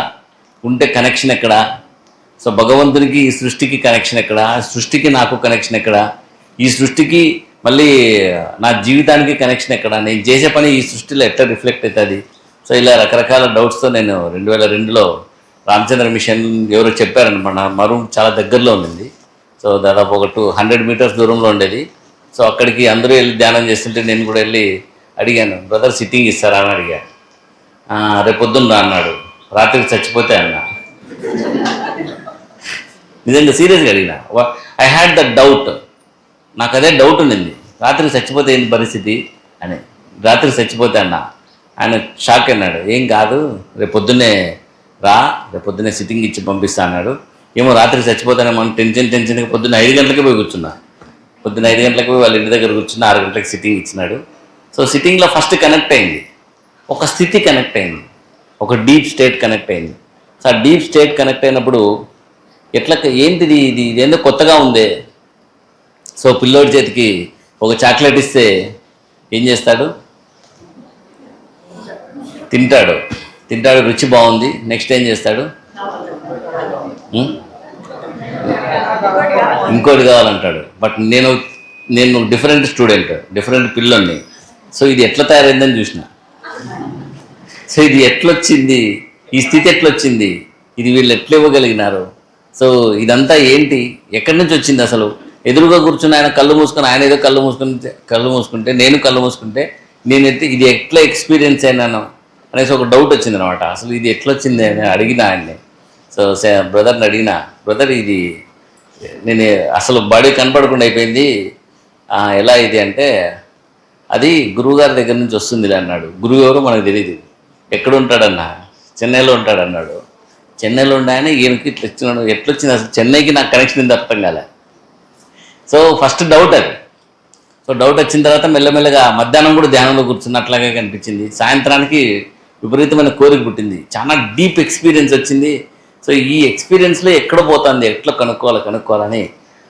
ఉంటే కనెక్షన్ ఎక్కడ? సో భగవంతునికి ఈ సృష్టికి కనెక్షన్ ఎక్కడ? సృష్టికి నాకు కనెక్షన్ ఎక్కడ? ఈ సృష్టికి మళ్ళీ నా జీవితానికి కనెక్షన్ ఎక్కడ? నేను చేసే పని ఈ సృష్టిలో ఎట్లా రిఫ్లెక్ట్ అవుతుంది? సో ఇలా రకరకాల డౌట్స్తో నేను 2002లో రామచంద్ర మిషన్ ఎవరో చెప్పారనమాట. మా రూమ్ చాలా దగ్గరలో ఉండింది. సో దాదాపు ఒక 200 మీటర్స్ దూరంలో ఉండేది. సో అక్కడికి అందరూ వెళ్ళి ధ్యానం చేస్తుంటే నేను కూడా వెళ్ళి అడిగాను, బ్రదర్ సిట్టింగ్ ఇస్తారా అని అడిగా. రేపు పొద్దున్న రా అన్నాడు. రాత్రికి చచ్చిపోతే అన్నా. నిజంగా సీరియస్గా అడిగిన. I had the doubt. నాకు అదే డౌట్ ఉండింది, రాత్రికి చచ్చిపోతే ఏంటి పరిస్థితి అని. రాత్రికి చచ్చిపోతే అన్నా. ఆయన షాక్ అన్నాడు, ఏం కాదు రేపు పొద్దున్నే రా, రేపు పొద్దున్నే సిట్టింగ్ ఇచ్చి పంపిస్తా అన్నాడు. ఏమో రాత్రికి చచ్చిపోతానేమో టెన్షన్గా పొద్దున్న 5 గంటలకి పోయి కూర్చున్నా. పొద్దున్న 5 గంటలకు పోయి వాళ్ళ ఇంటి దగ్గర కూర్చున్న 6 గంటలకు సిట్టింగ్ ఇచ్చినాడు. సో సిట్టింగ్లో ఫస్ట్ కనెక్ట్ అయింది, ఒక స్థితి కనెక్ట్ అయింది, ఒక డీప్ స్టేట్ కనెక్ట్ అయింది. సో ఆ డీప్ స్టేట్ కనెక్ట్ అయినప్పుడు ఏంటిది ఇది ఏందో కొత్తగా ఉందే. సో పిల్లోడి చేతికి ఒక చాక్లెట్ ఇస్తే ఏం చేస్తాడు? తింటాడు, రుచి బాగుంది. నెక్స్ట్ ఏం చేస్తాడు? ఇంకోటి కావాలంటాడు. బట్ నేను డిఫరెంట్ స్టూడెంట్, డిఫరెంట్ పిల్లోని. సో ఇది ఎట్లా తయారైందని చూసిన. సో ఇది ఎట్లొచ్చింది, ఈ స్థితి ఎట్లొచ్చింది, ఇది వీళ్ళు ఎట్లా ఇవ్వగలిగినారు? సో ఇదంతా ఏంటి, ఎక్కడి నుంచి వచ్చింది అసలు? ఎదురుగా కూర్చుని ఆయన కళ్ళు మూసుకొని, ఆయన ఏదో కళ్ళు మూసుకుంటే నేను కళ్ళు మూసుకుంటే నేనైతే ఇది ఎట్లా ఎక్స్పీరియన్స్ అయినాను అనేసి ఒక డౌట్ వచ్చింది అనమాట. అసలు ఇది ఎట్లొచ్చింది అని అడిగిన ఆయన్ని. సో బ్రదర్ని అడిగిన, బ్రదర్ ఇది నేను అసలు బాడీ కనపడకుండా అయిపోయింది, ఎలా ఇది అంటే, అది గురువుగారి దగ్గర నుంచి వస్తుందిలే అన్నాడు. గురువు ఎవరో మనకు తెలియదు. ఎక్కడ ఉంటాడన్నా? చెన్నైలో ఉంటాడన్నాడు. చెన్నైలో ఉండే ఆయన ఈయనకి ఇట్లా వచ్చినాడు. ఎట్లొచ్చింది అసలు చెన్నైకి నాకు కనెక్షన్ ఏంది అర్థం కాలే. సో ఫస్ట్ డౌట్ అది. సో డౌట్ వచ్చిన తర్వాత మెల్లమెల్లగా మధ్యాహ్నం కూడా ధ్యానంలో కూర్చున్నట్లాగే కనిపించింది. సాయంత్రానికి విపరీతమైన కోరిక పుట్టింది, చాలా డీప్ ఎక్స్పీరియన్స్ వచ్చింది. సో ఈ ఎక్స్పీరియన్స్లో ఎక్కడ పోతుంది, ఎట్లా కనుక్కోవాలని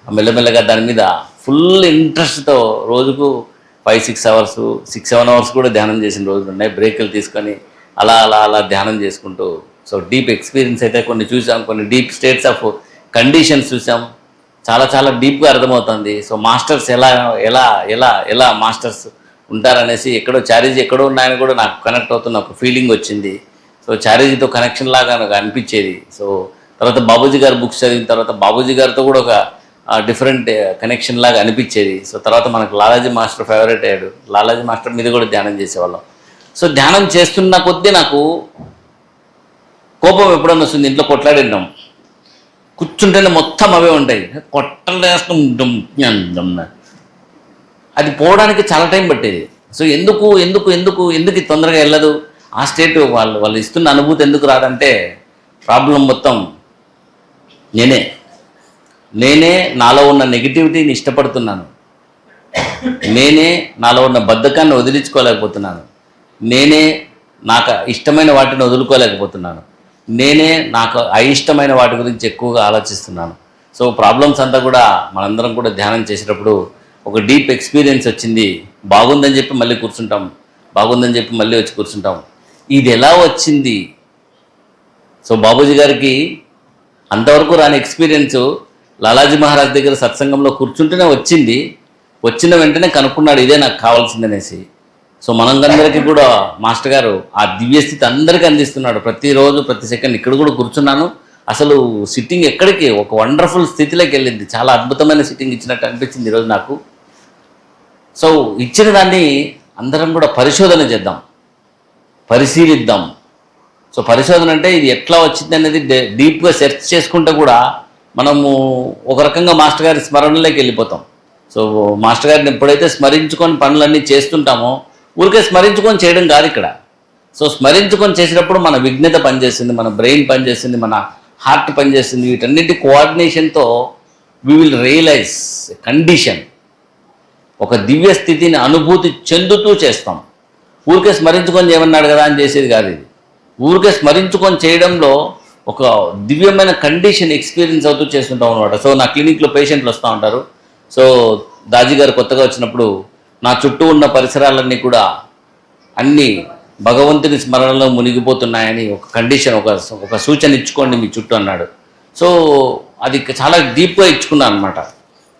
మెల్లమెల్లగా దాని మీద ఫుల్ ఇంట్రెస్ట్తో రోజుకు 5-6 అవర్స్ 6-7 అవర్స్ కూడా ధ్యానం చేసిన రోజులు ఉన్నాయి. బ్రేకులు తీసుకొని అలా ధ్యానం చేసుకుంటూ. సో డీప్ ఎక్స్పీరియన్స్ అయితే కొన్ని చూసాం, కొన్ని డీప్ స్టేట్స్ ఆఫ్ కండిషన్స్ చూసాం. చాలా డీప్గా అర్థమవుతుంది. సో మాస్టర్స్ ఎలా మాస్టర్స్ ఉంటారనేసి, ఎక్కడో చారీజీ ఎక్కడో ఉన్నాయని కూడా నాకు కనెక్ట్ అవుతున్న ఒక ఫీలింగ్ వచ్చింది. సో చారేజీతో కనెక్షన్ లాగా నాకు అనిపించేది. సో తర్వాత బాబూజీ గారి బుక్స్ చదివిన తర్వాత బాబూజీ గారితో కూడా ఒక డిఫరెంట్ కనెక్షన్ లాగా అనిపించేది. సో తర్వాత మనకు లాలాజీ మాస్టర్ ఫేవరెట్ అయ్యాడు. లాలాజీ మాస్టర్ మీద కూడా ధ్యానం చేసేవాళ్ళం. సో ధ్యానం చేస్తున్న కొద్దీ నాకు కోపం ఎప్పుడన్నా వస్తుంది. ఇంట్లో కొట్లాడినాం, కూర్చుంటేనే మొత్తం అవే ఉంటాయి, కొట్టలేస్తుంటాం. అది పోవడానికి చాలా టైం పట్టేది. సో ఎందుకు ఎందుకు ఎందుకు ఎందుకు ఇది తొందరగా వెళ్ళదు, ఆ స్టేట్ వాళ్ళు ఇస్తున్న అనుభూతి ఎందుకు రాదంటే ప్రాబ్లం మొత్తం నేనే నాలో ఉన్న నెగిటివిటీని ఇష్టపడుతున్నాను, నేనే నాలో ఉన్న బద్ధకాన్ని వదిలించుకోలేకపోతున్నాను, నేనే నాకు ఇష్టమైన వాటిని వదులుకోలేకపోతున్నాను, నేనే నాకు అయిష్టమైన వాటి గురించి ఎక్కువగా ఆలోచిస్తున్నాను. సో ప్రాబ్లమ్స్ అంతా కూడా మనందరం కూడా ధ్యానం చేసేటప్పుడు ఒక డీప్ ఎక్స్పీరియన్స్ వచ్చింది. బాగుందని చెప్పి మళ్ళీ కూర్చుంటాం, బాగుందని చెప్పి మళ్ళీ వచ్చి కూర్చుంటాం. ఇది ఎలా వచ్చింది? సో బాబూజీ గారికి అంతవరకు రాని ఎక్స్పీరియన్స్ లాలాజీ మహారాజ్ దగ్గర సత్సంగంలో కూర్చుంటూనే వచ్చింది. వచ్చిన వెంటనే కనుక్కున్నాడు ఇదే నాకు కావాల్సిందనేసి. సో మనందరికీ కూడా మాస్టర్ గారు ఆ దివ్యస్థితి అందరికీ అందిస్తున్నాడు. ప్రతిరోజు ప్రతి సెకండ్ ఇక్కడ కూడా కూర్చున్నాను, అసలు సిట్టింగ్ ఎక్కడికి ఒక వండర్ఫుల్ స్థితిలోకి వెళ్ళింది. చాలా అద్భుతమైన సిట్టింగ్ ఇచ్చినట్టు అనిపించింది ఈరోజు నాకు. సో ఇచ్చిన దాన్ని అందరం కూడా పరిశోధన చేద్దాం, పరిశీలిద్దాం. సో పరిశోధన అంటే ఇది ఎట్లా వచ్చింది అనేది డీప్గా సెర్చ్ చేసుకుంటే కూడా మనము ఒక రకంగా మాస్టర్ గారి స్మరణలోకి వెళ్ళిపోతాం. సో మాస్టర్ గారిని ఎప్పుడైతే స్మరించుకొని పనులన్నీ చేస్తుంటామో, ఊరికే స్మరించుకొని చేయడం కాదు ఇక్కడ. సో స్మరించుకొని చేసినప్పుడు మన విజ్ఞత పనిచేస్తుంది, మన బ్రెయిన్ పనిచేస్తుంది, మన హార్ట్ పనిచేస్తుంది. వీటన్నిటి కోఆర్డినేషన్తో వీ విల్ రియలైజ్ కండిషన్, ఒక దివ్య స్థితిని అనుభూతి చెందుతూ చేస్తాం. ఊరికే స్మరించుకొని చేయమన్నాడు కదా అని చేసేది కాదు ఇది. ఊరికే స్మరించుకొని చేయడంలో ఒక దివ్యమైన కండిషన్ ఎక్స్పీరియన్స్ అవుతూ చేస్తుంటాం అనమాట. సో నా క్లినిక్లో పేషెంట్లు వస్తూ ఉంటారు. సో దాజీ గారు కొత్తగా వచ్చినప్పుడు నా చుట్టూ ఉన్న పరిసరాలన్నీ కూడా అన్నీ భగవంతుని స్మరణలో మునిగిపోతున్నాయని ఒక కండిషన్, ఒక సూచన ఇచ్చుకోండి మీ చుట్టూ అన్నాడు. సో అది చాలా డీప్గా ఇచ్చుకున్నాను అనమాట.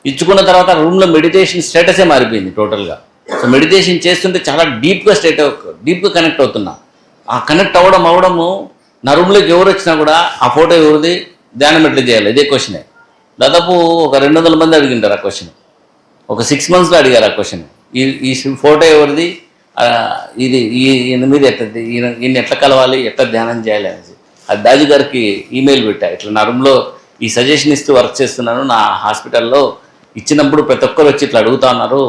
ఇచ్చుకున్న తర్వాత రూమ్లో మెడిటేషన్ స్టేటసే మారిపోయింది టోటల్గా. సో మెడిటేషన్ చేస్తుంటే చాలా డీప్గా కనెక్ట్ అవుతున్నా. ఆ కనెక్ట్ అవ్వడము నా రూమ్లోకి ఎవరు వచ్చినా కూడా ఆ ఫోటో ఎవరిది, ధ్యానం ఎట్లా చేయాలి, ఇదే క్వశ్చనే. దాదాపు ఒక 200 మంది అడిగింటారు ఆ క్వశ్చన్. ఒక 6 monthsలో అడిగారు ఆ క్వశ్చన్. ఈ ఫోటో ఎవరిది, ఇది ఈయన మీద ఈయన ఎట్లా కలవాలి, ఎట్లా ధ్యానం చేయాలి అనేసి. అది దాజీ గారికి ఈమెయిల్ పెట్టా, ఇట్లా నా రూమ్లో ఈ సజెషన్ ఇస్తూ వర్క్ చేస్తున్నాను, నా హాస్పిటల్లో ఇచ్చినప్పుడు ప్రతి ఒక్కరు వచ్చి ఇట్లా అడుగుతా ఉన్నారు,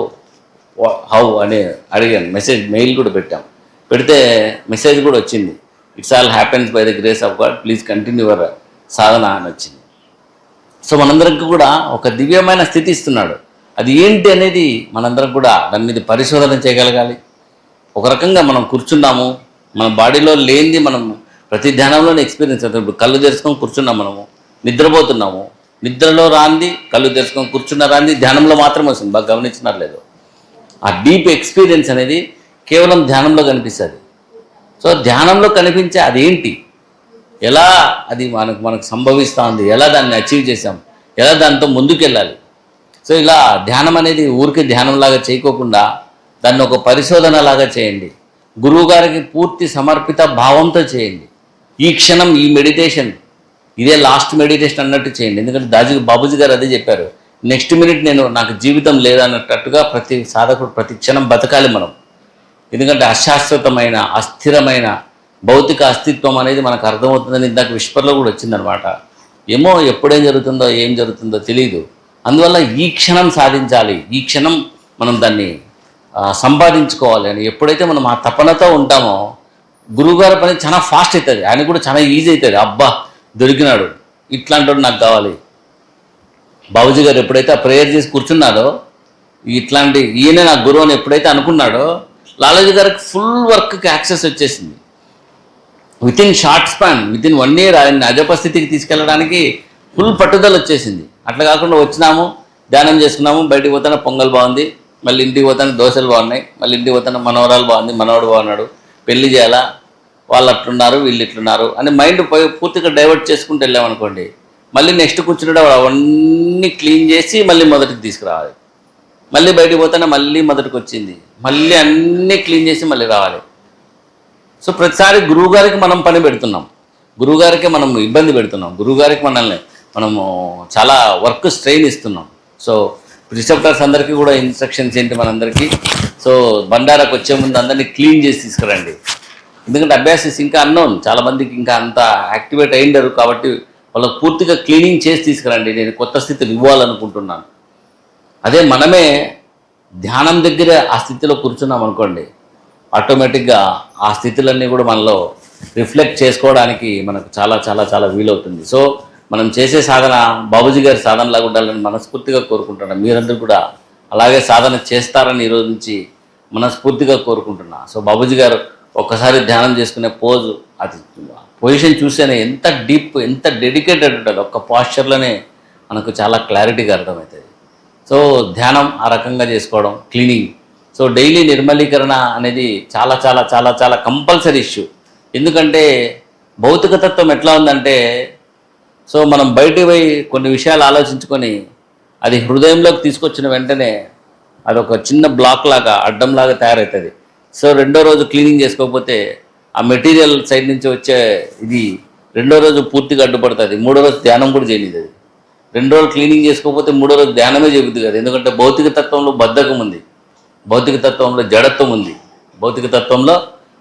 హౌ అని అడిగాను. మెయిల్ కూడా పెడితే మెసేజ్ కూడా వచ్చింది, it's all happens by the grace of God, please continue your sadhana అని వచ్చింది. సో మనందరికి కూడా ఒక దివ్యమైన స్థితి ఇస్తున్నాడు. అది ఏంటి అనేది మనందరం కూడా దాని మీద పరిశోధన చేయగలగాలి. ఒక రకంగా మనం కూర్చున్నాము, మన బాడీలో లేనిది మనం ప్రతి ధ్యానంలోనే ఎక్స్పీరియన్స్ అవుతుంది. ఇప్పుడు కళ్ళు తెరుచుకొని కూర్చున్నాం, మనము నిద్రపోతున్నాము, నిద్రలో రాంది కళ్ళు తెరుచుకొని కూర్చున్న రాంది ధ్యానంలో మాత్రమే వస్తుంది. బాగా గమనించినారు లేదు? ఆ డీప్ ఎక్స్పీరియన్స్ అనేది కేవలం ధ్యానంలో కనిపిస్తుంది. సో ధ్యానంలో కనిపించే అదేంటి, ఎలా అది మనకు సంభవిస్తూ ఉంది, ఎలా దాన్ని అచీవ్ చేసాం, ఎలా దాంతో ముందుకెళ్ళాలి. సో ఇలా ధ్యానం అనేది ఊరికే ధ్యానంలాగా చేయకోకుండా దాన్ని ఒక పరిశోధన లాగా చేయండి. గురువు గారికి పూర్తి సమర్పిత భావంతో చేయండి. ఈ క్షణం ఈ మెడిటేషన్ ఇదే లాస్ట్ మెడిటేషన్ అన్నట్టు చేయండి. ఎందుకంటే బాబూజీ గారు అదే చెప్పారు, నెక్స్ట్ మినిట్ నాకు జీవితం లేదన్నట్టుగా ప్రతి సాధకుడు ప్రతి క్షణం బతకాలి మనం. ఎందుకంటే అశాశ్వతమైన అస్థిరమైన భౌతిక అస్తిత్వం అనేది మనకు అర్థమవుతుందని ఇందాక విస్పర్లో కూడా వచ్చిందనమాట. ఏమో ఎప్పుడేం జరుగుతుందో ఏం జరుగుతుందో తెలియదు. అందువల్ల ఈ క్షణం సాధించాలి, ఈ క్షణం మనం దాన్ని సంపాదించుకోవాలి అని ఎప్పుడైతే మనం ఆ తపనతో ఉంటామో గురువుగారి పని చాలా ఫాస్ట్ అవుతుంది, ఆయన కూడా చాలా ఈజీ అవుతుంది. అబ్బా దొరికినాడు, ఇట్లాంటి నాకు కావాలి. బాబూజీ గారు ఎప్పుడైతే ఆ ప్రేయర్ చేసి కూర్చున్నాడో, ఇట్లాంటి ఈయన నా గురువు అని ఎప్పుడైతే అనుకున్నాడో, లాలాజీ గారికి ఫుల్ వర్క్కి యాక్సెస్ వచ్చేసింది. Within short span, within 1 year ఆయన్ని అజపస్థితికి తీసుకెళ్ళడానికి ఫుల్ పట్టుదల వచ్చేసింది. అట్లా కాకుండా వచ్చినాము, ధ్యానం చేసుకున్నాము, బయటికి పోతానే పొంగల్ బాగుంది, మళ్ళీ ఇంటికి పోతానే దోశలు బాగున్నాయి, మళ్ళీ ఇంటికి పోతానే మనవరాలు బాగుంది, మనవడు బాగున్నాడు, పెళ్లి చేయాలా, వాళ్ళు అట్లున్నారు వీళ్ళు ఇట్లున్నారు అని మైండ్ పూర్తిగా డైవర్ట్ చేసుకుంటూ వెళ్ళామనుకోండి, మళ్ళీ నెక్స్ట్ కూర్చుంటే అవన్నీ క్లీన్ చేసి మళ్ళీ మొదటికి తీసుకురావాలి. మళ్ళీ బయటికి పోతానే మళ్ళీ మొదటికి వచ్చింది, మళ్ళీ అన్నీ క్లీన్ చేసి మళ్ళీ రావాలి. సో ప్రతిసారి గురువుగారికి మనం పని పెడుతున్నాం, గురువుగారికి మనం ఇబ్బంది పెడుతున్నాం, గురువుగారికి మనము చాలా వర్క్ స్ట్రెయిన్ ఇస్తున్నాం. సో ప్రిసెప్టర్స్ అందరికీ కూడా ఇన్స్ట్రక్షన్స్ ఏంటి మనందరికీ, సో బండారాకు వచ్చే ముందు అందరినీ క్లీన్ చేసి తీసుకురండి. ఎందుకంటే అభ్యాసస్ ఇంకా అన్నోన్, చాలామందికి ఇంకా అంత యాక్టివేట్ అయ్యిండరు కాబట్టి వాళ్ళకు పూర్తిగా క్లీనింగ్ చేసి తీసుకురండి. నేను కొత్త స్థితిని ఇవ్వాలనుకుంటున్నాను. అదే మనమే ధ్యానం దగ్గర ఆ స్థితిలో కూర్చున్నాం అనుకోండి, ఆటోమేటిక్గా ఆ స్థితులన్నీ కూడా మనలో రిఫ్లెక్ట్ చేసుకోవడానికి మనకు చాలా చాలా చాలా వీలవుతుంది. సో మనం చేసే సాధన బాబూజీ గారి సాధనలాగా ఉండాలని మనస్ఫూర్తిగా కోరుకుంటున్నాను. మీరందరూ కూడా అలాగే సాధన చేస్తారని ఈరోజు నుంచి మనస్ఫూర్తిగా కోరుకుంటున్నా. సో బాబూజీ గారు ఒక్కసారి ధ్యానం చేసుకునే పోజు, అది పొజిషన్ చూస్తేనే ఎంత డీప్, ఎంత డెడికేటెడ్ ఉంటుంది. ఒక్క పాస్చర్లోనే మనకు చాలా క్లారిటీగా అర్థమవుతుంది. సో ధ్యానం ఆ రకంగా చేసుకోవడం, క్లీనింగ్, సో డైలీ నిర్మలీకరణ అనేది చాలా చాలా చాలా చాలా కంపల్సరీ ఇష్యూ. ఎందుకంటే భౌతిక తత్వం ఎట్లా ఉందంటే, సో మనం బయటికి పోయి కొన్ని విషయాలు ఆలోచించుకొని అది హృదయంలోకి తీసుకొచ్చిన వెంటనే అదొక చిన్న బ్లాక్ లాగా, అడ్డంలాగా తయారవుతుంది. సో రెండో రోజు క్లీనింగ్ చేసుకోకపోతే ఆ మెటీరియల్ సైడ్ నుంచి వచ్చే ఇది రెండో రోజు పూర్తిగా అడ్డుపడుతుంది. మూడో రోజు ధ్యానం కూడా చేయలేదు. అది 2 రోజులు క్లీనింగ్ చేసుకోకపోతే మూడో రోజు ధ్యానమే చెబుతుంది కదా. ఎందుకంటే భౌతిక తత్వంలో బద్ధకం ఉంది, భౌతిక తత్వంలో జడత్వం ఉంది, భౌతిక తత్వంలో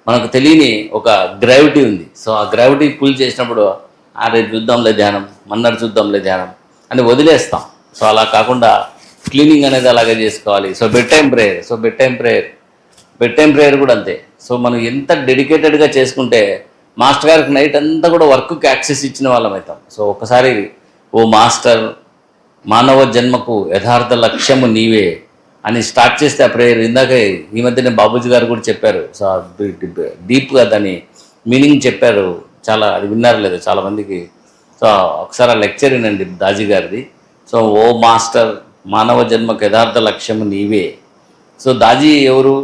మనకు తెలియని ఒక గ్రావిటీ ఉంది. సో ఆ గ్రావిటీ పుల్ చేసినప్పుడు రేపు చూద్దాంలే ధ్యానం, మన్నాడు చూద్దాంలే ధ్యానం అని వదిలేస్తాం. సో అలా కాకుండా క్లీనింగ్ అనేది అలాగే చేసుకోవాలి. సో బెడ్ టైం ప్రేయర్ కూడా అంతే. సో మనం ఎంత డెడికేటెడ్గా చేసుకుంటే మాస్టర్ గారికి నైట్ అంతా కూడా వర్క్కి యాక్సెస్ ఇచ్చిన వాళ్ళం అవుతాం. సో ఒకసారి ఓ మాస్టర్, మానవ జన్మకు యథార్థ లక్ష్యము నీవే అని స్టార్ట్ చేస్తే ఆ ప్రేయర్, ఇందాక ఈ మధ్యనే బాబూజీ గారు కూడా చెప్పారు. సో డీప్గా దాని మీనింగ్ చెప్పారు. చాలా అది విన్నారు లేదు చాలామందికి. సో ఒకసారి ఆ లెక్చర్ వినండి దాజీ గారిది. సో ఓ మాస్టర్, మానవ జన్మకు యథార్థ లక్ష్యము నీవే. సో దాజీ ఎవరు,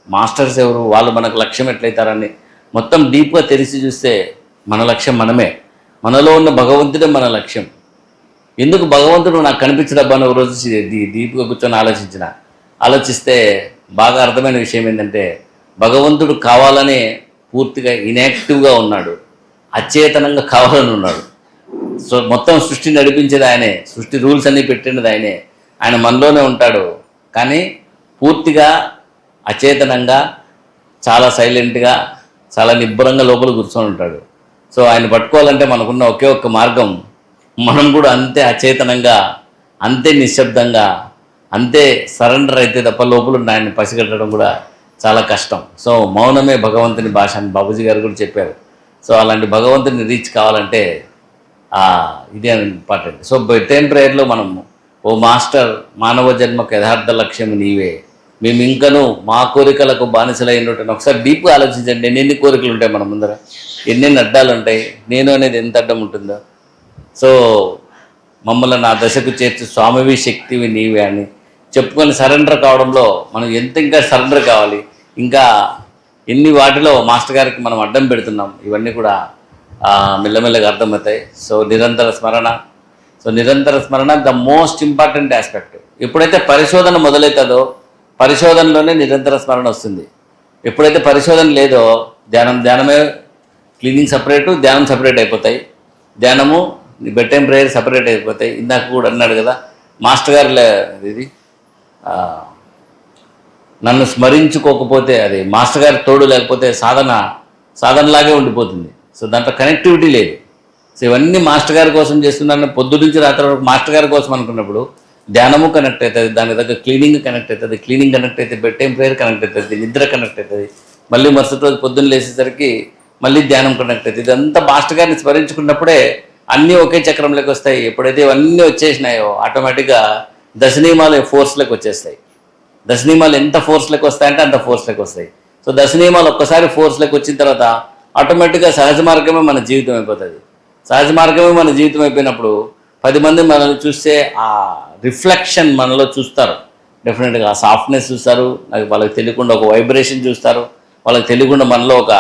మాస్టర్స్ ఎవరు, వాళ్ళు మనకు లక్ష్యం ఎట్లయితారని మొత్తం డీప్గా తెలిసి చూస్తే మన లక్ష్యం మనమే, మనలో ఉన్న భగవంతుడే మన లక్ష్యం. ఎందుకు భగవంతుడు నాకు కనిపించడబ్బా అని ఒక రోజు డీప్గా కూర్చొని ఆలోచిస్తే బాగా అర్థమైన విషయం ఏంటంటే, భగవంతుడు కావాలనే పూర్తిగా ఇన్యాక్టివ్గా ఉన్నాడు, అచేతనంగా కావాలని ఉన్నాడు. సో మొత్తం సృష్టి నడిపించేది ఆయనే, సృష్టి రూల్స్ అన్నీ పెట్టినది ఆయనే. ఆయన మనలోనే ఉంటాడు, కానీ పూర్తిగా అచేతనంగా, చాలా సైలెంట్గా, చాలా నిబ్బరంగా లోపల కూర్చొని ఉంటాడు. సో ఆయన పట్టుకోవాలంటే మనకున్న ఒకే ఒక్క మార్గం, మనం కూడా అంతే అచేతనంగా, అంతే నిశ్శబ్దంగా, అంతే సరెండర్ అయితే తప్ప లోపల ఉన్న ఆయన్ని పసిగట్టడం కూడా చాలా కష్టం. సో మౌనమే భగవంతుని భాష అని బాబూజీ గారు కూడా చెప్పారు. సో అలాంటి భగవంతుని రీచ్ కావాలంటే ఇదే ఇంపార్టెంట్. సో బెడ్ టైం ప్రేయర్లో మనం ఓ మాస్టర్, మానవ జన్మకు యథార్థ లక్ష్యం నీవే, మేము ఇంకనూ మా కోరికలకు బానిసలైనట్టు. ఒకసారి డీప్గా ఆలోచించండి, ఎన్నెన్ని కోరికలు ఉంటాయి మన ముందర, ఎన్నెన్ని అడ్డాలు ఉంటాయి, నేను అనేది ఎంత అడ్డం ఉంటుందో. సో మమ్మల్ని నా దశకు చేర్చి స్వామివి శక్తివి నీవే అని చెప్పుకొని సరెండర్ కావడంలో మనం ఇంకా సరెండర్ కావాలి, ఇంకా ఎన్ని వాటిలో మాస్టర్ గారికి మనం అడ్డం పెడుతున్నాం, ఇవన్నీ కూడా మెల్లమెల్లగా అర్థమవుతాయి. సో నిరంతర స్మరణ ద మోస్ట్ ఇంపార్టెంట్ ఆస్పెక్ట్. ఎప్పుడైతే పరిశోధన మొదలవుతుందో పరిశోధనలోనే నిరంతర స్మరణ వస్తుంది. ఎప్పుడైతే పరిశోధన లేదో ధ్యానమే, క్లీనింగ్ సపరేటు, ధ్యానం సపరేట్ అయిపోతాయి, ధ్యానము బెడ్ టైం ప్రేయర్ సపరేట్ అయిపోతాయి. ఇందాక కూడా అన్నాడు కదా మాస్టర్ గారు, ఇది నన్ను స్మరించుకోకపోతే, అది మాస్టర్ గారి తోడు లేకపోతే సాధనలాగే ఉండిపోతుంది. సో దాంట్లో కనెక్టివిటీ లేదు. సో ఇవన్నీ మాస్టర్ గారి కోసం చేస్తున్నాను, పొద్దు నుంచి రాత్రి వరకు మాస్టర్ గారి కోసం అనుకున్నప్పుడు ధ్యానము కనెక్ట్ అవుతుంది, దాని దగ్గర క్లీనింగ్ కనెక్ట్ అవుతుంది, క్లీనింగ్ కనెక్ట్ అయితే బెడ్ టైం ప్రేయర్ కనెక్ట్ అవుతుంది, నిద్ర కనెక్ట్ అవుతుంది, మళ్ళీ మరుసటి రోజు పొద్దున్న లేచేసరికి మళ్ళీ ధ్యానం కనెక్ట్ అవుతుంది. ఇదంతా మాస్టర్ గారిని స్మరించుకున్నప్పుడే అన్నీ ఒకే చక్రంలోకి వస్తాయి. ఎప్పుడైతే ఇవన్నీ వచ్చేసినాయో ఆటోమేటిక్గా దశనియమాలు ఫోర్స్లోకి వచ్చేస్తాయి. దశనియమాలు ఎంత ఫోర్స్లోకి వస్తాయంటే అంత ఫోర్స్లోకి వస్తాయి. సో దశనియమాలు ఒక్కసారి ఫోర్స్లోకి వచ్చిన తర్వాత ఆటోమేటిక్గా సహజ మార్గమే మన జీవితం అయిపోతుంది. సహజ మార్గమే మన జీవితం అయిపోయినప్పుడు 10 మంది మనల్ని చూస్తే ఆ రిఫ్లెక్షన్ మనలో చూస్తారు. డెఫినెట్గా ఆ సాఫ్ట్నెస్ చూస్తారు, వాళ్ళకి తెలియకుండా ఒక వైబ్రేషన్ చూస్తారు, వాళ్ళకి తెలియకుండా మనలో ఒక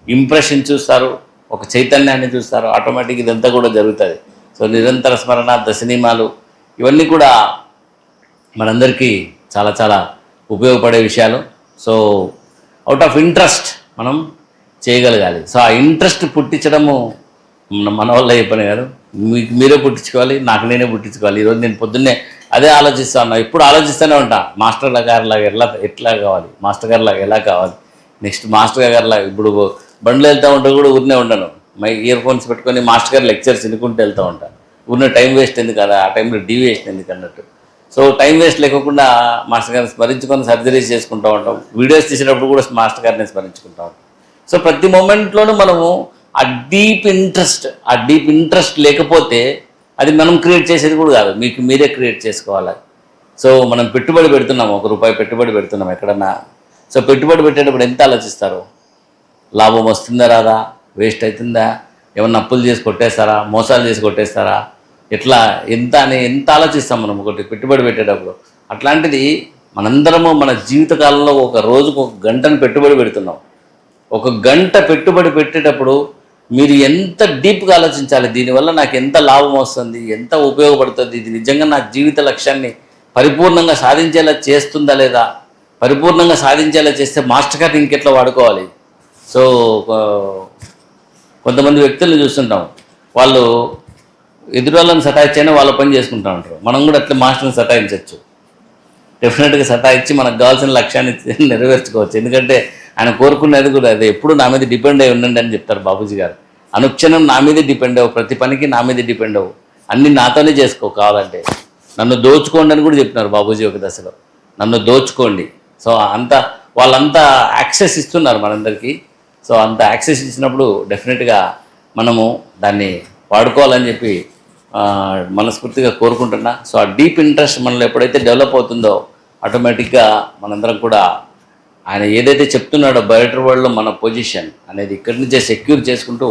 ఇంప్రెషన్ చూస్తారు, ఒక చైతన్యాన్ని చూస్తారు. ఆటోమేటిక్ ఇదంతా కూడా జరుగుతుంది. సో నిరంతర స్మరణ, దశనియమాలు ఇవన్నీ కూడా మనందరికీ చాలా చాలా ఉపయోగపడే విషయాలు. సో అవుట్ ఆఫ్ ఇంట్రెస్ట్ మనం చేయగలగాలి. సో ఆ ఇంట్రెస్ట్ పుట్టించడము మన వల్ల ఏ పని కాదు. మీకు మీరే పుట్టించుకోవాలి, నాకు నేనే పుట్టించుకోవాలి. ఈరోజు నేను పొద్దున్నే అదే ఆలోచిస్తా ఉన్నా, ఎప్పుడు ఆలోచిస్తూనే ఉంటా, మాస్టర్ గారిలాగా ఎట్లా కావాలి, మాస్టర్ గారిలాగా ఎలా కావాలి, నెక్స్ట్ మాస్టర్ గారిలాగా. ఇప్పుడు బండ్లు వెళ్తూ ఉంటే కూడా ఊరినే ఉండను, ఇయర్ ఫోన్స్ పెట్టుకొని మాస్టర్ గారు లెక్చర్స్ వినుకుంటూ వెళ్తూ ఉంటాను. ఊరినే టైం వేస్ట్ ఎందుకు కదా, ఆ టైంలో డీవియేషన్ ఎందుకు అన్నట్టు. సో టైం వేస్ట్ లేకుండా మాస్టర్ గారిని స్మరించుకొని సర్జరీస్ చేసుకుంటూ ఉంటాం. వీడియోస్ తీసేటప్పుడు కూడా మాస్టర్ గారిని స్మరించుకుంటూ ఉంటాం. సో ప్రతి మూమెంట్లోనూ మనము ఆ డీప్ ఇంట్రెస్ట్ లేకపోతే అది మనం క్రియేట్ చేసేది కూడా కాదు, మీకు మీరే క్రియేట్ చేసుకోవాలి. సో మనం పెట్టుబడి పెడుతున్నాము, ₹1 పెట్టుబడి పెడుతున్నాం ఎక్కడన్నా. సో పెట్టుబడి పెట్టేటప్పుడు ఎంత ఆలోచిస్తారు, లాభం వస్తుందా రాదా, వేస్ట్ అవుతుందా, ఏమన్నా అప్పులు చేసి కొట్టేస్తారా, మోసాలు చేసి కొట్టేస్తారా, ఎట్లా ఎంత ఆలోచిస్తాం మనం ఒకటి పెట్టుబడి పెట్టేటప్పుడు. అట్లాంటిది మనందరము మన జీవితకాలంలో ఒక రోజుకు 1 గంటను పెట్టుబడి పెడుతున్నాం. 1 గంట పెట్టుబడి పెట్టేటప్పుడు మీరు ఎంత డీప్గా ఆలోచించాలి, దీనివల్ల నాకు ఎంత లాభం వస్తుంది, ఎంత ఉపయోగపడుతుంది, ఇది నిజంగా నా జీవిత లక్ష్యాన్ని పరిపూర్ణంగా సాధించేలా చేస్తుందా లేదా, పరిపూర్ణంగా సాధించేలా చేస్తే మాస్టర్ కార్డ్ ఇంకెట్లా వాడుకోవాలి. సో కొంతమంది వ్యక్తులను చూస్తుంటాం, వాళ్ళు ఎదురు వాళ్ళని సతాయించైనా వాళ్ళ పని చేసుకుంటూ ఉంటారు. మనం కూడా అట్లా మాస్టర్ని సతాయించవచ్చు, డెఫినెట్గా సతాయించి మనకు కావాల్సిన లక్ష్యాన్ని నెరవేర్చుకోవచ్చు. ఎందుకంటే ఆయన కోరుకునేది కూడా అదే, ఎప్పుడు నా మీద డిపెండ్ అయి ఉండండి అని చెప్తారు బాబూజీ గారు. అనుక్షణం నా మీదే డిపెండ్ అవ్వు, ప్రతి పనికి నా మీదే డిపెండ్ అవ్వు, అన్నీ నాతోనే చేసుకో, కావాలంటే నన్ను దోచుకోండి అని కూడా చెప్పినారు బాబూజీ ఒక దశలో, నన్ను దోచుకోండి. సో వాళ్ళంతా యాక్సెస్ ఇస్తున్నారు మనందరికీ. సో అంత యాక్సెస్ ఇచ్చినప్పుడు డెఫినెట్గా మనము దాన్ని వాడుకోవాలని చెప్పి మనస్ఫూర్తిగా కోరుకుంటున్నా. సో ఆ డీప్ ఇంట్రెస్ట్ మనలో ఎప్పుడైతే డెవలప్ అవుతుందో ఆటోమేటిక్గా మనందరం కూడా ఆయన ఏదైతే చెప్తున్నాడో బయట వరల్డ్లో మన పొజిషన్ అనేది ఇక్కడి నుంచే సెక్యూర్ చేసుకుంటూ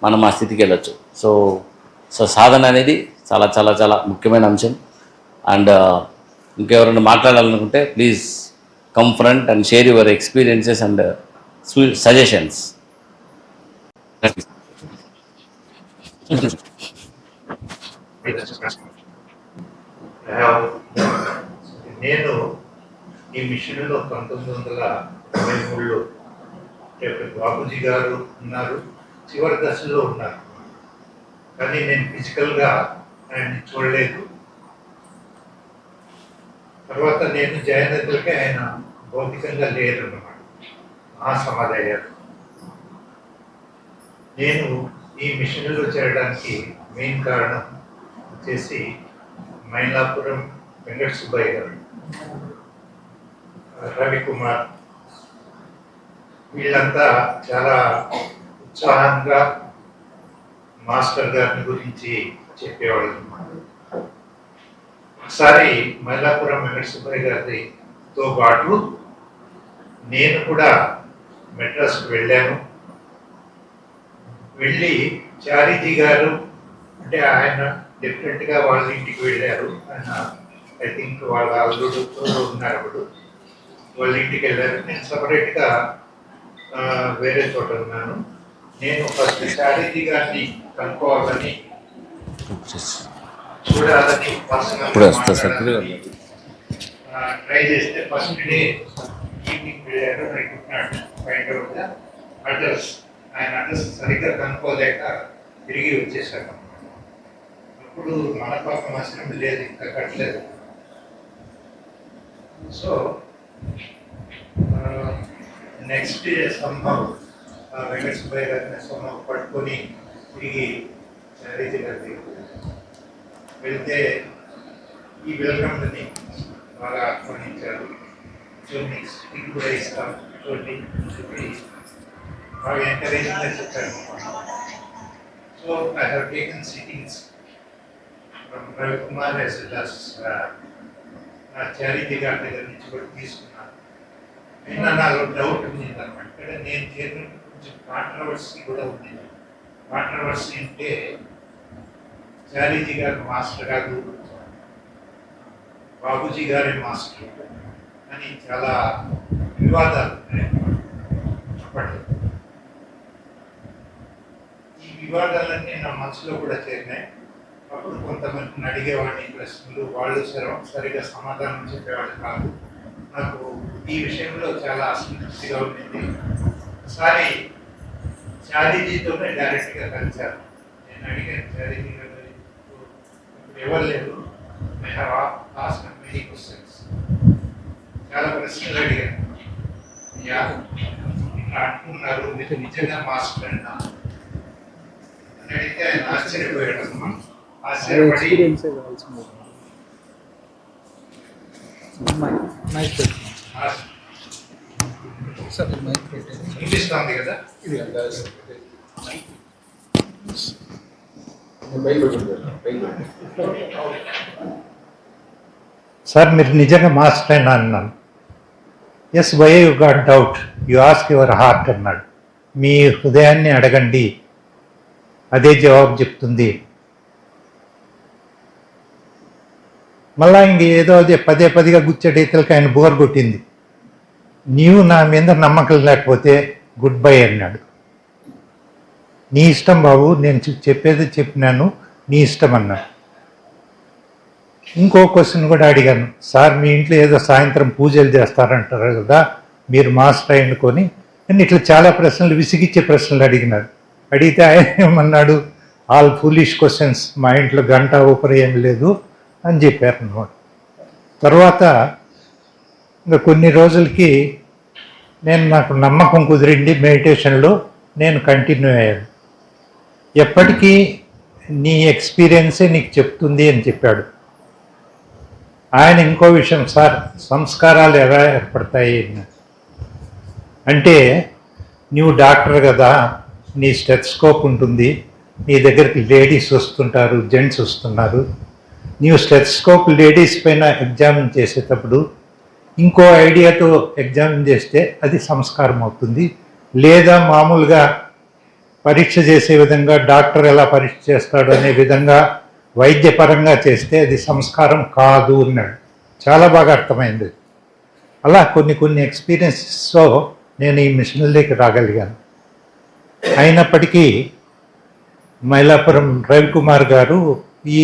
మనం ఆ స్థితికి వెళ్ళొచ్చు. సో సాధన అనేది చాలా చాలా చాలా ముఖ్యమైన అంశం. అండ్ ఇంకెవరైనా మాట్లాడాలనుకుంటే please come front and share your experiences and suggestions. నేను ఈ మిషన్లో 1993లో బాబూజీ గారు ఉన్నారు, చివరి దశలో ఉన్నారు, కానీ నేను ఫిజికల్గా ఆయన్ని చూడలేదు. తర్వాత నేను జయనగర్కి ఆయన భౌతికంగా లేరు అన్నమాట, మహాసమాధయ్యారు. నేను ఈ మిషన్లో చేరడానికి మెయిన్ కారణం వచ్చేసి మైలాపురం వెంకట సుబ్బయ్య గారు, రవికుమార్, వీళ్ళంతా చాలా ఉత్సాహంగా మాస్టర్ గారిని గురించి చెప్పేవాళ్ళు అన్నమాట. ఒకసారి మైలాపురం వెంకట సుబ్బయ్య గారితో పాటు నేను కూడా మెడ్రాస్కి వెళ్ళాను. వెళ్ళి చారీజీ గారు అంటే ఆయన డిఫరెంట్గా వాళ్ళ ఇంటికి వెళ్ళారు. ఆయన ఐ థింక్ వాళ్ళ అల్లుడుతో ఉన్నారు, అప్పుడు వాళ్ళ ఇంటికి వెళ్ళారు. నేను సపరేట్గా వేరే చోట ఉన్నాను. నేను ఫస్ట్ చారీజీ గారిని కనుక్కోవాలని, చూడాలని, ట్రై చేస్తే ఫస్ట్ డే ఈవినింగ్ వెళ్ళారు. I could not find out the address. ఆయన అడ్రస్ సరిగ్గా కనుక్కోలేక తిరిగి వచ్చేసాను. అప్పుడు మన పాపం అవసరం లేదు, ఇంకా కట్టలేదు. సో నెక్స్ట్ డే సంభవం వెంకట సుబ్బయ్య గారిని సంభవం పట్టుకొని తిరిగి రీతి గారి వెళ్తే ఈ వెల్కమ్ని బాగా ఆహ్వానించారు. సో నెక్స్ట్ స్పీక్ కూడా ఇస్తాం చూడండి చెప్పి బాగా ఎంకరేజింగ్గా చెప్పారు. So I have taken sittings from Ravikumar as well as Chariji గారి దగ్గర నుంచి కూడా తీసుకున్నాను. అయినా నాకు డౌట్ ఉంది అనమాట, ఇక్కడ నేను చేరినట్టు కొంచెం కాంట్రవర్సీ కూడా ఉంది. కాంట్రవర్సీ అంటే చారీజీ గారి మాస్టర్ కాదు, బాబూజీ గారి మాస్టర్ అని చాలా వివాదాలు ఉన్నాయి అప్పట్లో. ఈ వివాదాలన్నీ నా మనసులో కూడా చేరినాయి. అప్పుడు కొంతమందిని అడిగేవాడిని ప్రశ్నలు, వాళ్ళు సరిగా సమాధానం చెప్పేవాళ్ళు కాదు. నాకు ఈ విషయంలో చాలా అసంతృప్తిగా ఉండింది. ఒకసారి చారీజీతోనే డైరెక్ట్గా కలిశారు. నేను అడిగాను చారీజీ గారు, ఇప్పుడు ఎవరు లేరు, I have asked many questions, చాలా ప్రశ్నలు అడిగాను. యా ఇట్లా అంటున్నారు, మీరు నిజంగా మాస్టర్ అన్నా అని అడిగితే ఆయన ఆశ్చర్యపోయాడు. ఆశ్చర్యపడి వినిపిస్తోంది కదా, సార్ మీరు నిజంగా మాస్టర్ అయినా అన్నాను. Yes, why you got doubt, you ask your heart అన్నాడు. మీ హృదయాన్ని అడగండి, అదే జవాబు చెప్తుంది. మళ్ళా ఏదో అదే పదే పదిగా గుచ్చేటైతలకి ఆయన బోర్ కొట్టింది. నీవు నా మీద నమ్మకం లేకపోతే గుడ్ బై అన్నాడు. నీ ఇష్టం బాబు, నేను చెప్పేది చెప్పినాను, నీ ఇష్టం అన్నాడు. ఇంకో క్వశ్చన్ కూడా అడిగాను, సార్ మీ ఇంట్లో ఏదో సాయంత్రం పూజలు చేస్తారంటారు కదా, మీరు మాస్టర్ అనుకొని అని ఇట్లా చాలా ప్రశ్నలు, విసిగిచ్చే ప్రశ్నలు అడిగినారు. అడిగితే ఆయన ఏమన్నాడు, ఆల్ ఫూలిష్ క్వశ్చన్స్, మా ఇంట్లో గంట ఊపరి ఏం లేదు అని చెప్పారు అన్నమాట. తర్వాత ఇంకా కొన్ని రోజులకి నాకు నమ్మకం కుదిరింది మెడిటేషన్లో, నేను కంటిన్యూ అయ్యాను. ఎప్పటికీ నీ ఎక్స్పీరియన్సే నీకు చెప్తుంది అని చెప్పాడు ఆయన. ఇంకో విషయం, సార్ సంస్కారాలు ఎలా ఏర్పడతాయి అంటే, నువ్వు డాక్టర్ కదా, నీ స్టెథోస్కోప్ ఉంటుంది, నీ దగ్గరికి లేడీస్ వస్తుంటారు, జెంట్స్ వస్తున్నారు. నీవు స్టెథోస్కోప్ లేడీస్ పైన ఎగ్జామిన్ చేసేటప్పుడు ఇంకో ఐడియాతో ఎగ్జామిన్ చేస్తే అది సంస్కారం అవుతుంది. లేదా మామూలుగా పరీక్ష చేసే విధంగా డాక్టర్ ఎలా పరీక్ష చేస్తాడు అనే విధంగా వైద్యపరంగా చేస్తే అది సంస్కారం కాదు అన్నాడు. చాలా బాగా అర్థమైంది. అలా కొన్ని ఎక్స్పీరియన్సెస్తో నేను ఈ మిషన్లోకి రాగలిగాను. అయినప్పటికీ మైలాపురం రవికుమార్ గారు ఈ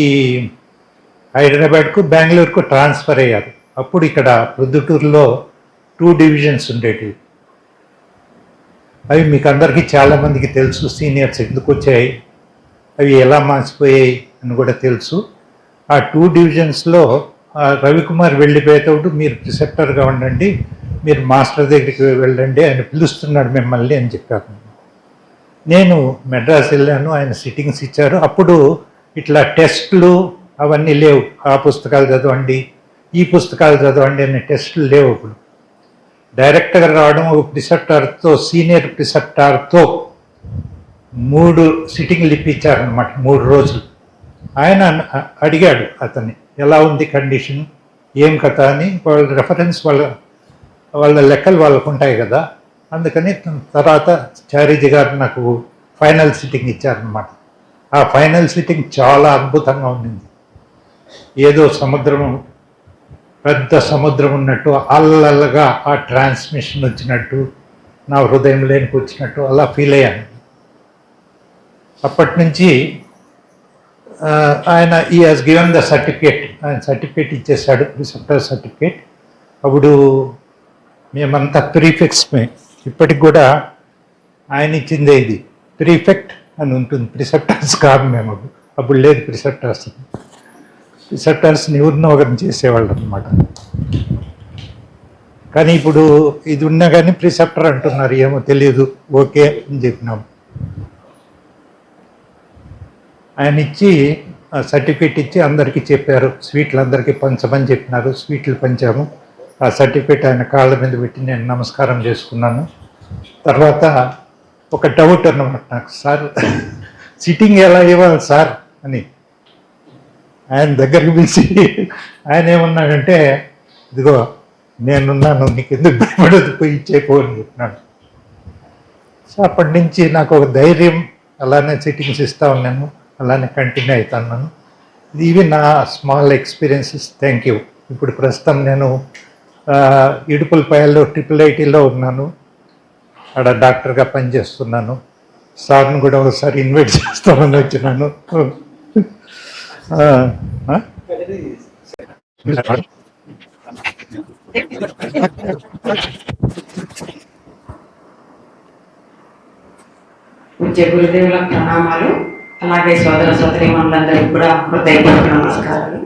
హైదరాబాద్కు బెంగళూరుకు ట్రాన్స్ఫర్ అయ్యారు. అప్పుడు ఇక్కడ ప్రొద్దుటూరులో 2 డివిజన్స్ ఉండేటివి. అవి మీకు అందరికీ చాలామందికి తెలుసు, సీనియర్స్ ఎందుకు వచ్చాయి, అవి ఎలా మార్చిపోయాయి అని కూడా తెలుసు. ఆ 2 డివిజన్స్లో రవికుమార్ వెళ్ళిపోయేటప్పుడు మీరు ప్రిసెప్టర్గా ఉండండి, మీరు మాస్టర్ దగ్గరికి వెళ్ళండి, ఆయన పిలుస్తున్నాడు మిమ్మల్ని అని చెప్పారు. నేను మెడ్రాస్ వెళ్ళాను, ఆయన సిట్టింగ్స్ ఇచ్చారు. అప్పుడు ఇట్లా టెస్టులు అవన్నీ లేవు, ఆ పుస్తకాలు చదవండి, ఈ పుస్తకాలు చదవండి అనే టెస్టులు లేవు. అప్పుడు డైరెక్ట్గా రావడం, ఒక ప్రిసెప్టార్తో, సీనియర్ ప్రిసెప్టార్తో 3 సిట్టింగ్లు ఇప్పించారనమాట, 3 రోజులు. ఆయన అడిగాడు అతన్ని, ఎలా ఉంది కండిషన్, ఏం కథ అని. వాళ్ళ రెఫరెన్స్ వాళ్ళ లెక్కలు వాళ్ళకు ఉంటాయి కదా, అందుకని తర్వాత చారీజీ గారు నాకు ఫైనల్ సిట్టింగ్ ఇచ్చారనమాట. ఆ ఫైనల్ సిట్టింగ్ చాలా అద్భుతంగా ఉండింది. ఏదో సముద్రం, పెద్ద సముద్రం ఉన్నట్టు, అల్లగా ఆ ట్రాన్స్మిషన్ వచ్చినట్టు, నా హృదయంలోనికి వచ్చినట్టు అలా ఫీల్ అయ్యాను. అప్పటి నుంచి ఆయన ఈ హాజ్ గివెన్ ద సర్టిఫికేట్, ఆయన సర్టిఫికేట్ ఇచ్చేసాడు, ప్రిసెప్టర్ సర్టిఫికేట్. అప్పుడు మేమంతా ప్రీఫెక్ట్స్, ఇప్పటికి కూడా ఆయన ఇచ్చిందే ఇది, ప్రీఫెక్ట్ అని ఉంటుంది, ప్రిసెప్టర్స్ కాదు మేము. అప్పుడు లేదు ప్రిసెప్టర్స్. ప్రిసెప్టర్స్ని ఎవరినో ఒకరిని చేసేవాళ్ళు అనమాట. కానీ ఇప్పుడు ఇది ఉన్నా కానీ ప్రిసెప్టర్ అంటున్నారు, ఏమో తెలియదు, ఓకే అని చెప్పినాం. ఆయన ఇచ్చి సర్టిఫికేట్ ఇచ్చి అందరికీ చెప్పారు, స్వీట్లు అందరికీ పంచమని చెప్పినారు. స్వీట్లు పంచాము. ఆ సర్టిఫికేట్ ఆయన కాళ్ళ మీద పెట్టి నేను నమస్కారం చేసుకున్నాను. తర్వాత ఒక డౌట్ అన్నమాట నాకు, సార్ సిట్టింగ్ ఎలా ఇవ్వాలి సార్ అని. ఆయన దగ్గరికి పిలిచి ఆయన ఏమన్నాడంటే, ఇదిగో నేనున్నాను, నీకు ఎందుకు భయపడదు, పోయి ఇచ్చేపో అని చెప్పినాడు. సో అప్పటి నుంచి నాకు ఒక ధైర్యం, అలానే సిట్టింగ్స్ ఇస్తూ ఉన్నాను, అలానే కంటిన్యూ అవుతున్నాను. ఇవి నా స్మాల్ ఎక్స్పీరియన్సెస్. Thank you. ఇప్పుడు ప్రస్తుతం నేను ఇడుపులపాయల్లో IIITలో ఉన్నాను, ఆడ డాక్టర్గా పనిచేస్తున్నాను. సార్ని కూడా ఒకసారి ఇన్వైట్ చేస్తామని వచ్చినాను. పూజ్య గురుదేవుల ప్రణామాలు. అలాగే సోదర సోదరీమణులందరికీ కూడా హృదయపూర్వక నమస్కారాలు.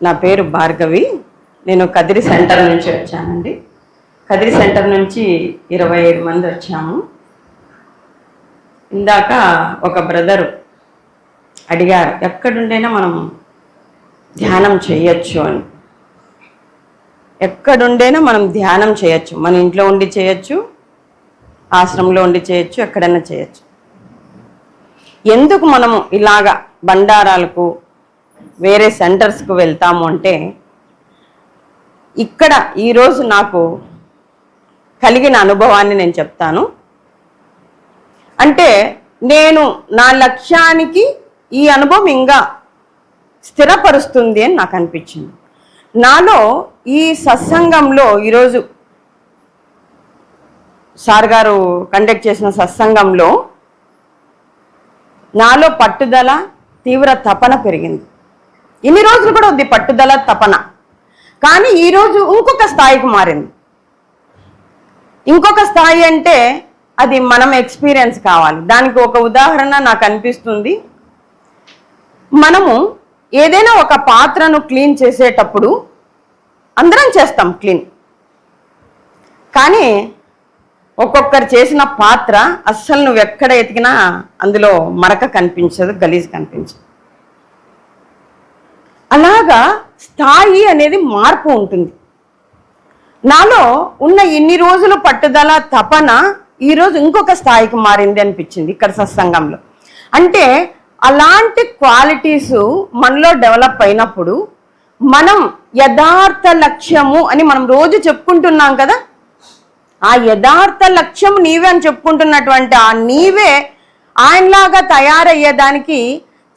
నా పేరు భార్గవి. నేను కదిరి సెంటర్ నుంచి వచ్చానండి. కదిరి సెంటర్ నుంచి 25 మంది వచ్చాము. ఇందాక ఒక బ్రదరు అడిగారు, ఎక్కడుండైనా మనం ధ్యానం చేయొచ్చు అని. ఎక్కడుండైనా మనం ధ్యానం చేయొచ్చు. మన ఇంట్లో ఉండి చేయొచ్చు, ఆశ్రమంలో ఉండి చేయొచ్చు, ఎక్కడైనా చేయొచ్చు. ఎందుకు మనము ఇలాగా బండారాలకు వేరే సెంటర్స్కు వెళ్తాము అంటే, ఇక్కడ ఈరోజు నాకు కలిగిన అనుభవాన్ని నేను చెప్తాను. అంటే నేను నా లక్ష్యానికి ఈ అనుభవం ఇంకా స్థిరపరుస్తుంది అని నాకు అనిపించింది. నాలో ఈ సత్సంగంలో ఈరోజు సార్ గారు కండక్ట్ చేసిన సత్సంగంలో నాలో పట్టుదల, తీవ్ర తపన పెరిగింది. ఇన్ని రోజులు కూడా ఉంది పట్టుదల, తపన. కానీ ఈరోజు ఇంకొక స్థాయికి మారింది. ఇంకొక స్థాయి అంటే అది మనం ఎక్స్పీరియన్స్ కావాలి. దానికి ఒక ఉదాహరణ నాకు అనిపిస్తుంది. మనము ఏదైనా ఒక పాత్రను క్లీన్ చేసేటప్పుడు అందరం చేస్తాం క్లీన్, కానీ ఒక్కొక్కరు చేసిన పాత్ర అస్సలు నువ్వు ఎక్కడ ఎతికినా అందులో మరక కనిపించదు, గలీజ్ కనిపించదు. అలాగా స్థాయి అనేది మార్పు ఉంటుంది. నాలో ఉన్న ఇన్ని రోజులు పట్టుదల, తపన ఈరోజు ఇంకొక స్థాయికి మారింది అనిపించింది ఇక్కడ సత్సంగంలో. అంటే అలాంటి క్వాలిటీస్ మనలో డెవలప్ అయినప్పుడు మనం యథార్థ లక్ష్యము అని మనం రోజు చెప్పుకుంటున్నాం కదా, ఆ యథార్థ లక్ష్యం నీవే అని చెప్పుకుంటున్నటువంటి ఆ నీవే ఆయనలాగా తయారయ్యేదానికి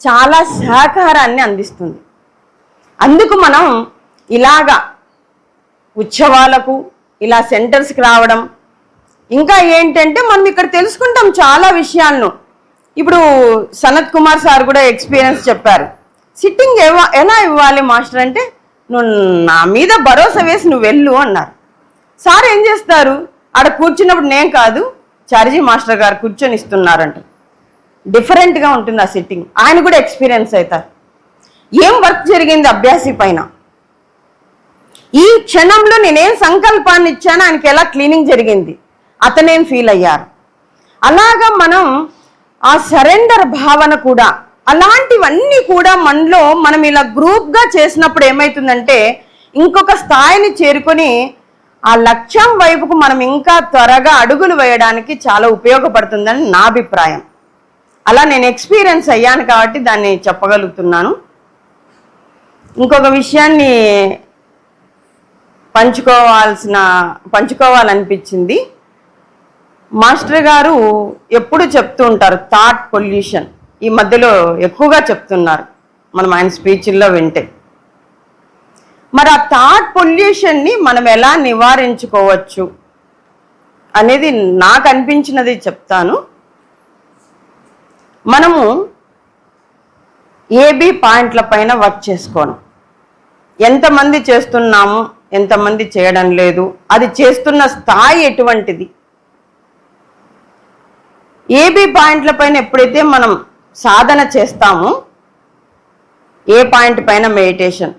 చాలా సహకారాన్ని అందిస్తుంది. అందుకు మనం ఇలాగా ఉత్సవాలకు ఇలా సెంటర్స్కి రావడం, ఇంకా ఏంటంటే మనం ఇక్కడ తెలుసుకుంటాం చాలా విషయాలను. ఇప్పుడు సనత్ కుమార్ సార్ కూడా ఎక్స్పీరియన్స్ చెప్పారు. సిట్టింగ్ ఎలా ఇవ్వాలి మాస్టర్ అంటే, నువ్వు నా మీద భరోసా వేసి నువ్వు వెళ్ళు అన్నారు. సార్ ఏం చేస్తారు, ఆడ కూర్చున్నప్పుడు నేను కాదు చార్జీ మాస్టర్ గారు కూర్చొని ఇస్తున్నారంట. డిఫరెంట్గా ఉంటుంది ఆ సిట్టింగ్. ఆయన కూడా ఎక్స్పీరియన్స్ అవుతారు. ఏం వర్క్ జరిగింది అభ్యాసి పైన, ఈ క్షణంలో నేనేం సంకల్పాన్ని ఇచ్చానో ఆయనకి ఎలా క్లీనింగ్ జరిగింది, అతనేం ఫీల్ అయ్యారు. అలాగా మనం ఆ సరెండర్ భావన కూడా, అలాంటివన్నీ కూడా మనలో మనం ఇలా గ్రూప్గా చేసినప్పుడు ఏమవుతుందంటే ఇంకొక స్థాయిని చేరుకొని ఆ లక్ష్యం వైపుకు మనం ఇంకా త్వరగా అడుగులు వేయడానికి చాలా ఉపయోగపడుతుందని నా అభిప్రాయం. అలా నేను ఎక్స్పీరియన్స్ అయ్యాను కాబట్టి దాన్ని చెప్పగలుగుతున్నాను. ఇంకొక విషయాన్ని పంచుకోవాలనిపించింది. మాస్టర్ గారు ఎప్పుడు చెప్తూ ఉంటారు థాట్ పొల్యూషన్. ఈ మధ్యలో ఎక్కువగా చెప్తున్నారు మనం ఆయన స్పీచ్ల్లో వింటే. మరి ఆ థాట్ పొల్యూషన్ని మనం ఎలా నివారించుకోవచ్చు అనేది నాకు అనిపించినది చెప్తాను. మనము ఏబి పాయింట్ల పైన వర్క్ చేసుకోను. ఎంతమంది చేస్తున్నాము, ఎంతమంది చేయడం లేదు, అది చేస్తున్న స్థాయి ఎటువంటిది. ఏబి పాయింట్ల పైన ఎప్పుడైతే మనం సాధన చేస్తామో, ఏ పాయింట్ పైన మెడిటేషన్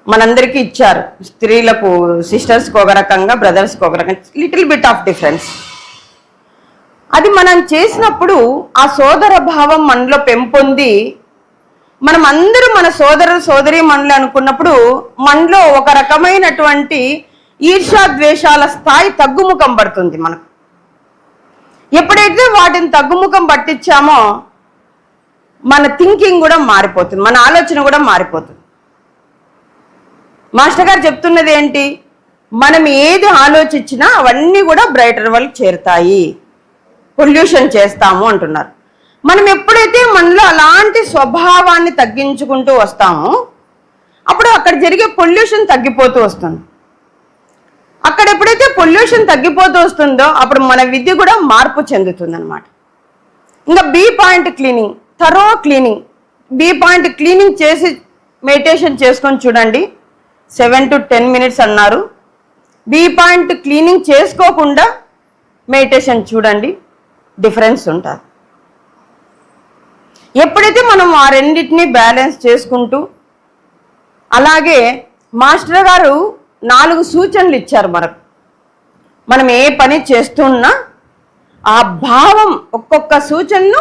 మనందరికీ ఇచ్చారు. స్త్రీలకు, సిస్టర్స్కి ఒక రకంగా, బ్రదర్స్కి ఒక రకంగా, లిటిల్ బిట్ ఆఫ్ డిఫరెన్స్. అది మనం చేసినప్పుడు ఆ సోదర భావం మనలో పెంపొంది మనం అందరూ మన సోదరి మనలో అనుకున్నప్పుడు మనలో ఒక రకమైనటువంటి ఈర్ష్యాద్వేషాల స్థాయి తగ్గుముఖం పడుతుంది మనకు. ఎప్పుడైతే వాటిని తగ్గుముఖం పట్టించామో మన థింకింగ్ కూడా మారిపోతుంది, మన ఆలోచన కూడా మారిపోతుంది. మాస్టర్ గారు చెప్తున్నది ఏంటి, మనం ఏది ఆలోచించినా అవన్నీ కూడా బ్రైటర్ వాళ్ళకి చేరుతాయి, పొల్యూషన్ చేస్తాము అంటున్నారు. మనం ఎప్పుడైతే మనలో అలాంటి స్వభావాన్ని తగ్గించుకుంటూ వస్తామో అప్పుడు అక్కడ జరిగే పొల్యూషన్ తగ్గిపోతూ వస్తుంది. అక్కడ ఎప్పుడైతే పొల్యూషన్ తగ్గిపోతూ వస్తుందో అప్పుడు మన విద్య కూడా మార్పు చెందుతుంది అనమాట. ఇంకా B point cleaning, thorough cleaning. B point cleaning చేసి మెడిటేషన్ చేసుకొని చూడండి. 7 to 10 minutes అన్నారు. బి పాయింట్ క్లీనింగ్ చేసుకోకుండా మెడిటేషన్ చూడండి, డిఫరెన్స్ ఉంటుంది. ఎప్పుడైతే మనం ఆ రెండింటినీ బ్యాలెన్స్ చేసుకుంటూ, అలాగే మాస్టర్ గారు 4 సూచనలు ఇచ్చారు మనకు. మనం ఏ పని చేస్తున్నా ఆ భావం, ఒక్కొక్క సూచనను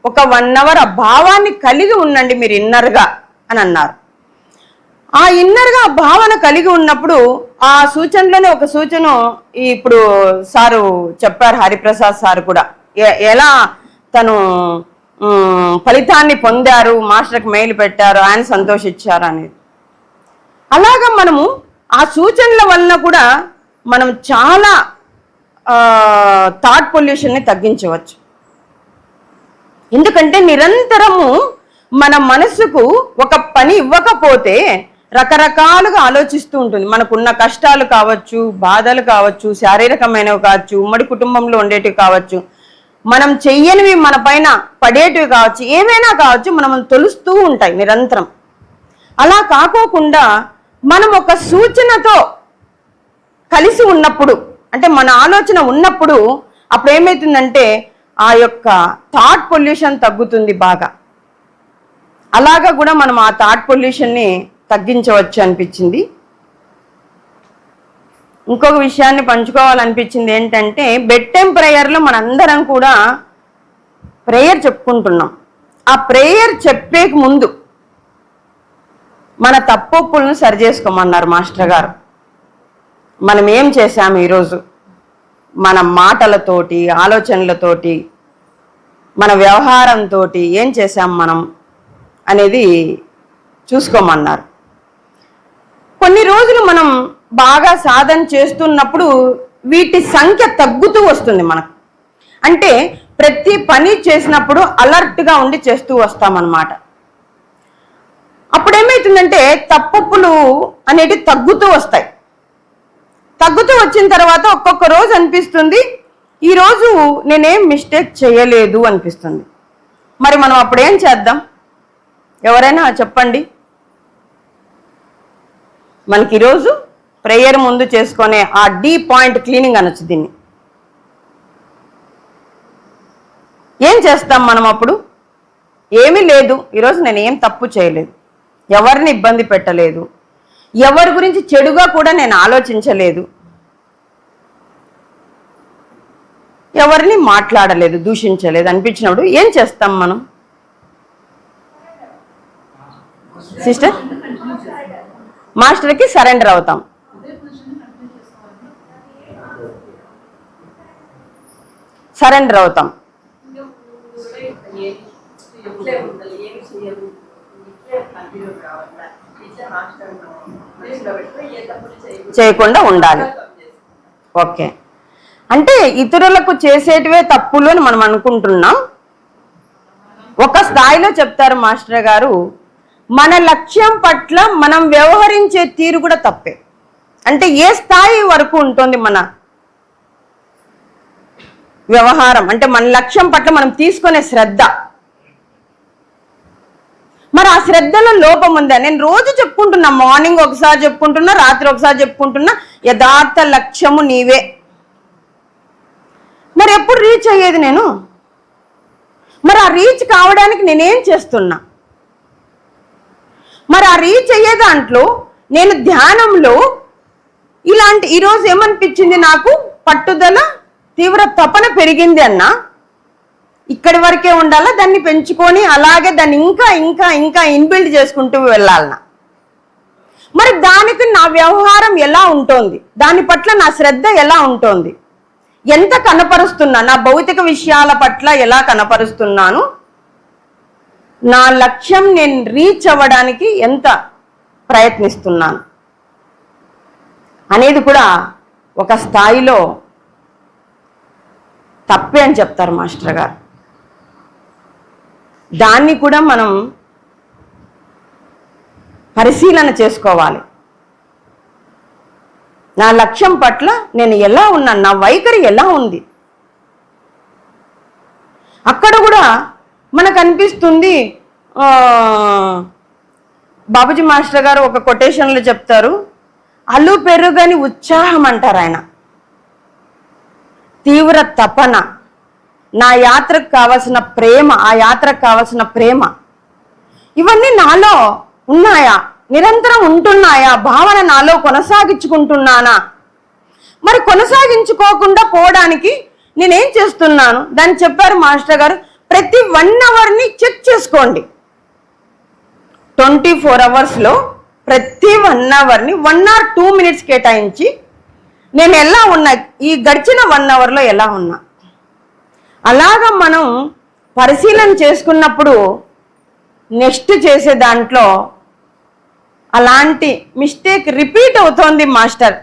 ఒక 1 అవర్ ఆ భావాన్ని కలిగి ఉండండి మీరు ఇన్నర్గా అని అన్నారు. ఆ ఇన్నర్గా భావన కలిగి ఉన్నప్పుడు ఆ సూచనలోనే ఒక సూచన ఇప్పుడు సారు చెప్పారు, హరిప్రసాద్ సార్ కూడా ఎలా తను ఫలితాన్ని పొందారు, మాస్టర్కి మెయిల్ పెట్టారు, ఆయన సంతోషించారు అనేది. అలాగా మనము ఆ సూచనల వలన కూడా మనం చాలా థాట్ పొల్యూషన్ని తగ్గించవచ్చు. ఎందుకంటే నిరంతరము మన మనసుకు ఒక పని ఇవ్వకపోతే రకరకాలుగా ఆలోచిస్తూ ఉంటుంది. మనకున్న కష్టాలు కావచ్చు, బాధలు కావచ్చు, శారీరకమైనవి కావచ్చు, ఉమ్మడి కుటుంబంలో ఉండేటివి కావచ్చు, మనం చెయ్యనివి మన పైన పడేటివి కావచ్చు, ఏమైనా కావచ్చు, మనం తొలుస్తూ ఉంటాయి నిరంతరం. అలా కాకోకుండా మనం ఒక సూచనతో కలిసి ఉన్నప్పుడు, అంటే మన ఆలోచన ఉన్నప్పుడు, అప్పుడు ఏమవుతుందంటే ఆ యొక్క థాట్ పొల్యూషన్ తగ్గుతుంది బాగా. అలాగా కూడా మనం ఆ థాట్ పొల్యూషన్ని తగ్గించవచ్చు అనిపించింది. ఇంకొక విషయాన్ని పంచుకోవాలనిపించింది ఏంటంటే, బెడ్ టైం ప్రేయర్లో మనందరం కూడా ప్రేయర్ చెప్పుకుంటున్నాం. ఆ ప్రేయర్ చెప్పేక ముందు మన తప్పులను సరి చేసుకోమన్నారు మాస్టర్ గారు. మనం ఏం చేశాము ఈరోజు, మన మాటలతోటి, ఆలోచనలతోటి, మన వ్యవహారంతో ఏం చేశాం మనం అనేది చూసుకోమన్నారు. కొన్ని రోజులు మనం బాగా సాధన చేస్తున్నప్పుడు వీటి సంఖ్య తగ్గుతూ వస్తుంది మనకు. అంటే ప్రతి పని చేసినప్పుడు అలర్ట్గా ఉండి చేస్తూ వస్తామన్నమాట. అప్పుడు ఏమవుతుందంటే తప్పులు అనేవి తగ్గుతూ వస్తాయి. తగ్గుతూ వచ్చిన తర్వాత ఒక్కొక్క రోజు అనిపిస్తుంది, ఈరోజు నేనేం మిస్టేక్ చేయలేదు అనిపిస్తుంది. మరి మనం అప్పుడు ఏం చేద్దాం? ఎవరైనా చెప్పండి. మనకి ఈరోజు ప్రేయర్ ముందు చేసుకునే ఆ డీ పాయింట్ క్లీనింగ్ అనొచ్చు దీన్ని. ఏం చేస్తాం మనం అప్పుడు? ఏమీ లేదు, ఈరోజు నేను ఏం తప్పు చేయలేదు, ఎవరిని ఇబ్బంది పెట్టలేదు, ఎవరి గురించి చెడుగా కూడా నేను ఆలోచించలేదు, ఎవరిని మాట్లాడలేదు, దూషించలేదు అనిపించినప్పుడు ఏం చేస్తాం మనం? సిస్టర్, మాస్టర్కి సరెండర్ అవుతాం. సరెండర్ అవుతాం. చేయకుండా ఉండాలి. ఓకే, అంటే ఇతరులకు చేసేటివే తప్పులు అని మనం అనుకుంటున్నాం. ఒక స్థాయిలో చెప్తారు మాస్టర్ గారు, మన లక్ష్యం పట్ల మనం వ్యవహరించే తీరు కూడా తప్పే. అంటే ఏ స్థాయి వరకు ఉంటుంది మన వ్యవహారం, అంటే మన లక్ష్యం పట్ల మనం తీసుకునే శ్రద్ధ. మరి ఆ శ్రద్ధలో లోపం ఉందా? నేను రోజు చెప్పుకుంటున్నా, మార్నింగ్ ఒకసారి చెప్పుకుంటున్నా, రాత్రి ఒకసారి చెప్పుకుంటున్నా, యథార్థ లక్ష్యము నీవే. మరి ఎప్పుడు రీచ్ అయ్యేది నేను? మరి ఆ రీచ్ కావడానికి నేనేం చేస్తున్నా? మరి ఆ రీచ్ అయ్యే దాంట్లో నేను ధ్యానంలో ఇలాంటి ఈరోజు ఏమనిపించింది నాకు, పట్టుదల, తీవ్ర తపన పెరిగింది అన్నా, ఇక్కడి వరకే ఉండాలా, దాన్ని పెంచుకొని అలాగే దాన్ని ఇంకా ఇంకా ఇంకా ఇన్బిల్డ్ చేసుకుంటూ వెళ్ళాలన్నా. మరి దానికి నా వ్యవహారం ఎలా ఉంటుంది, దాని పట్ల నా శ్రద్ధ ఎలా ఉంటుంది, ఎంత కనపరుస్తున్నా, నా భౌతిక విషయాల పట్ల ఎలా కనపరుస్తున్నాను, నా లక్ష్యం నేను రీచ్ అవ్వడానికి ఎంత ప్రయత్నిస్తున్నాను అనేది కూడా ఒక స్థాయిలో తప్పే అని చెప్తారు మాస్టర్ గారు. దాన్ని కూడా మనం పరిశీలన చేసుకోవాలి. నా లక్ష్యం పట్ల నేను ఎలా ఉన్నాను, నా వైఖరి ఎలా ఉంది. అక్కడ కూడా మనకు అనిపిస్తుంది, బాబుజీ మాస్టర్ గారు ఒక కొటేషన్లో చెప్తారు, అల్లు పెరుగని ఉత్సాహం అంటారు ఆయన. తీవ్ర తపన, నా యాత్రకు కావలసిన ప్రేమ, ఆ యాత్రకు కావలసిన ప్రేమ, ఇవన్నీ నాలో ఉన్నాయా, నిరంతరం ఉంటున్నాయా, భావన నాలో కొనసాగించుకుంటున్నానా? మరి కొనసాగించుకోకుండా పోవడానికి నేనేం చేస్తున్నాను? దాన్ని చెప్పారు మాస్టర్ గారు, ప్రతి 1 అవర్ని చెక్ చేసుకోండి. 24 అవర్స్లో ప్రతి 1 అవర్ని 1 or 2 మినిట్స్ కేటాయించి నేను ఎలా ఉన్నా, ఈ గడిచిన 1 అవర్లో ఎలా ఉన్నా, అలాగా మనం పరిశీలన చేసుకున్నప్పుడు నెక్స్ట్ చేసే దాంట్లో అలాంటి మిస్టేక్ రిపీట్ అవుతోంది మాస్టర్.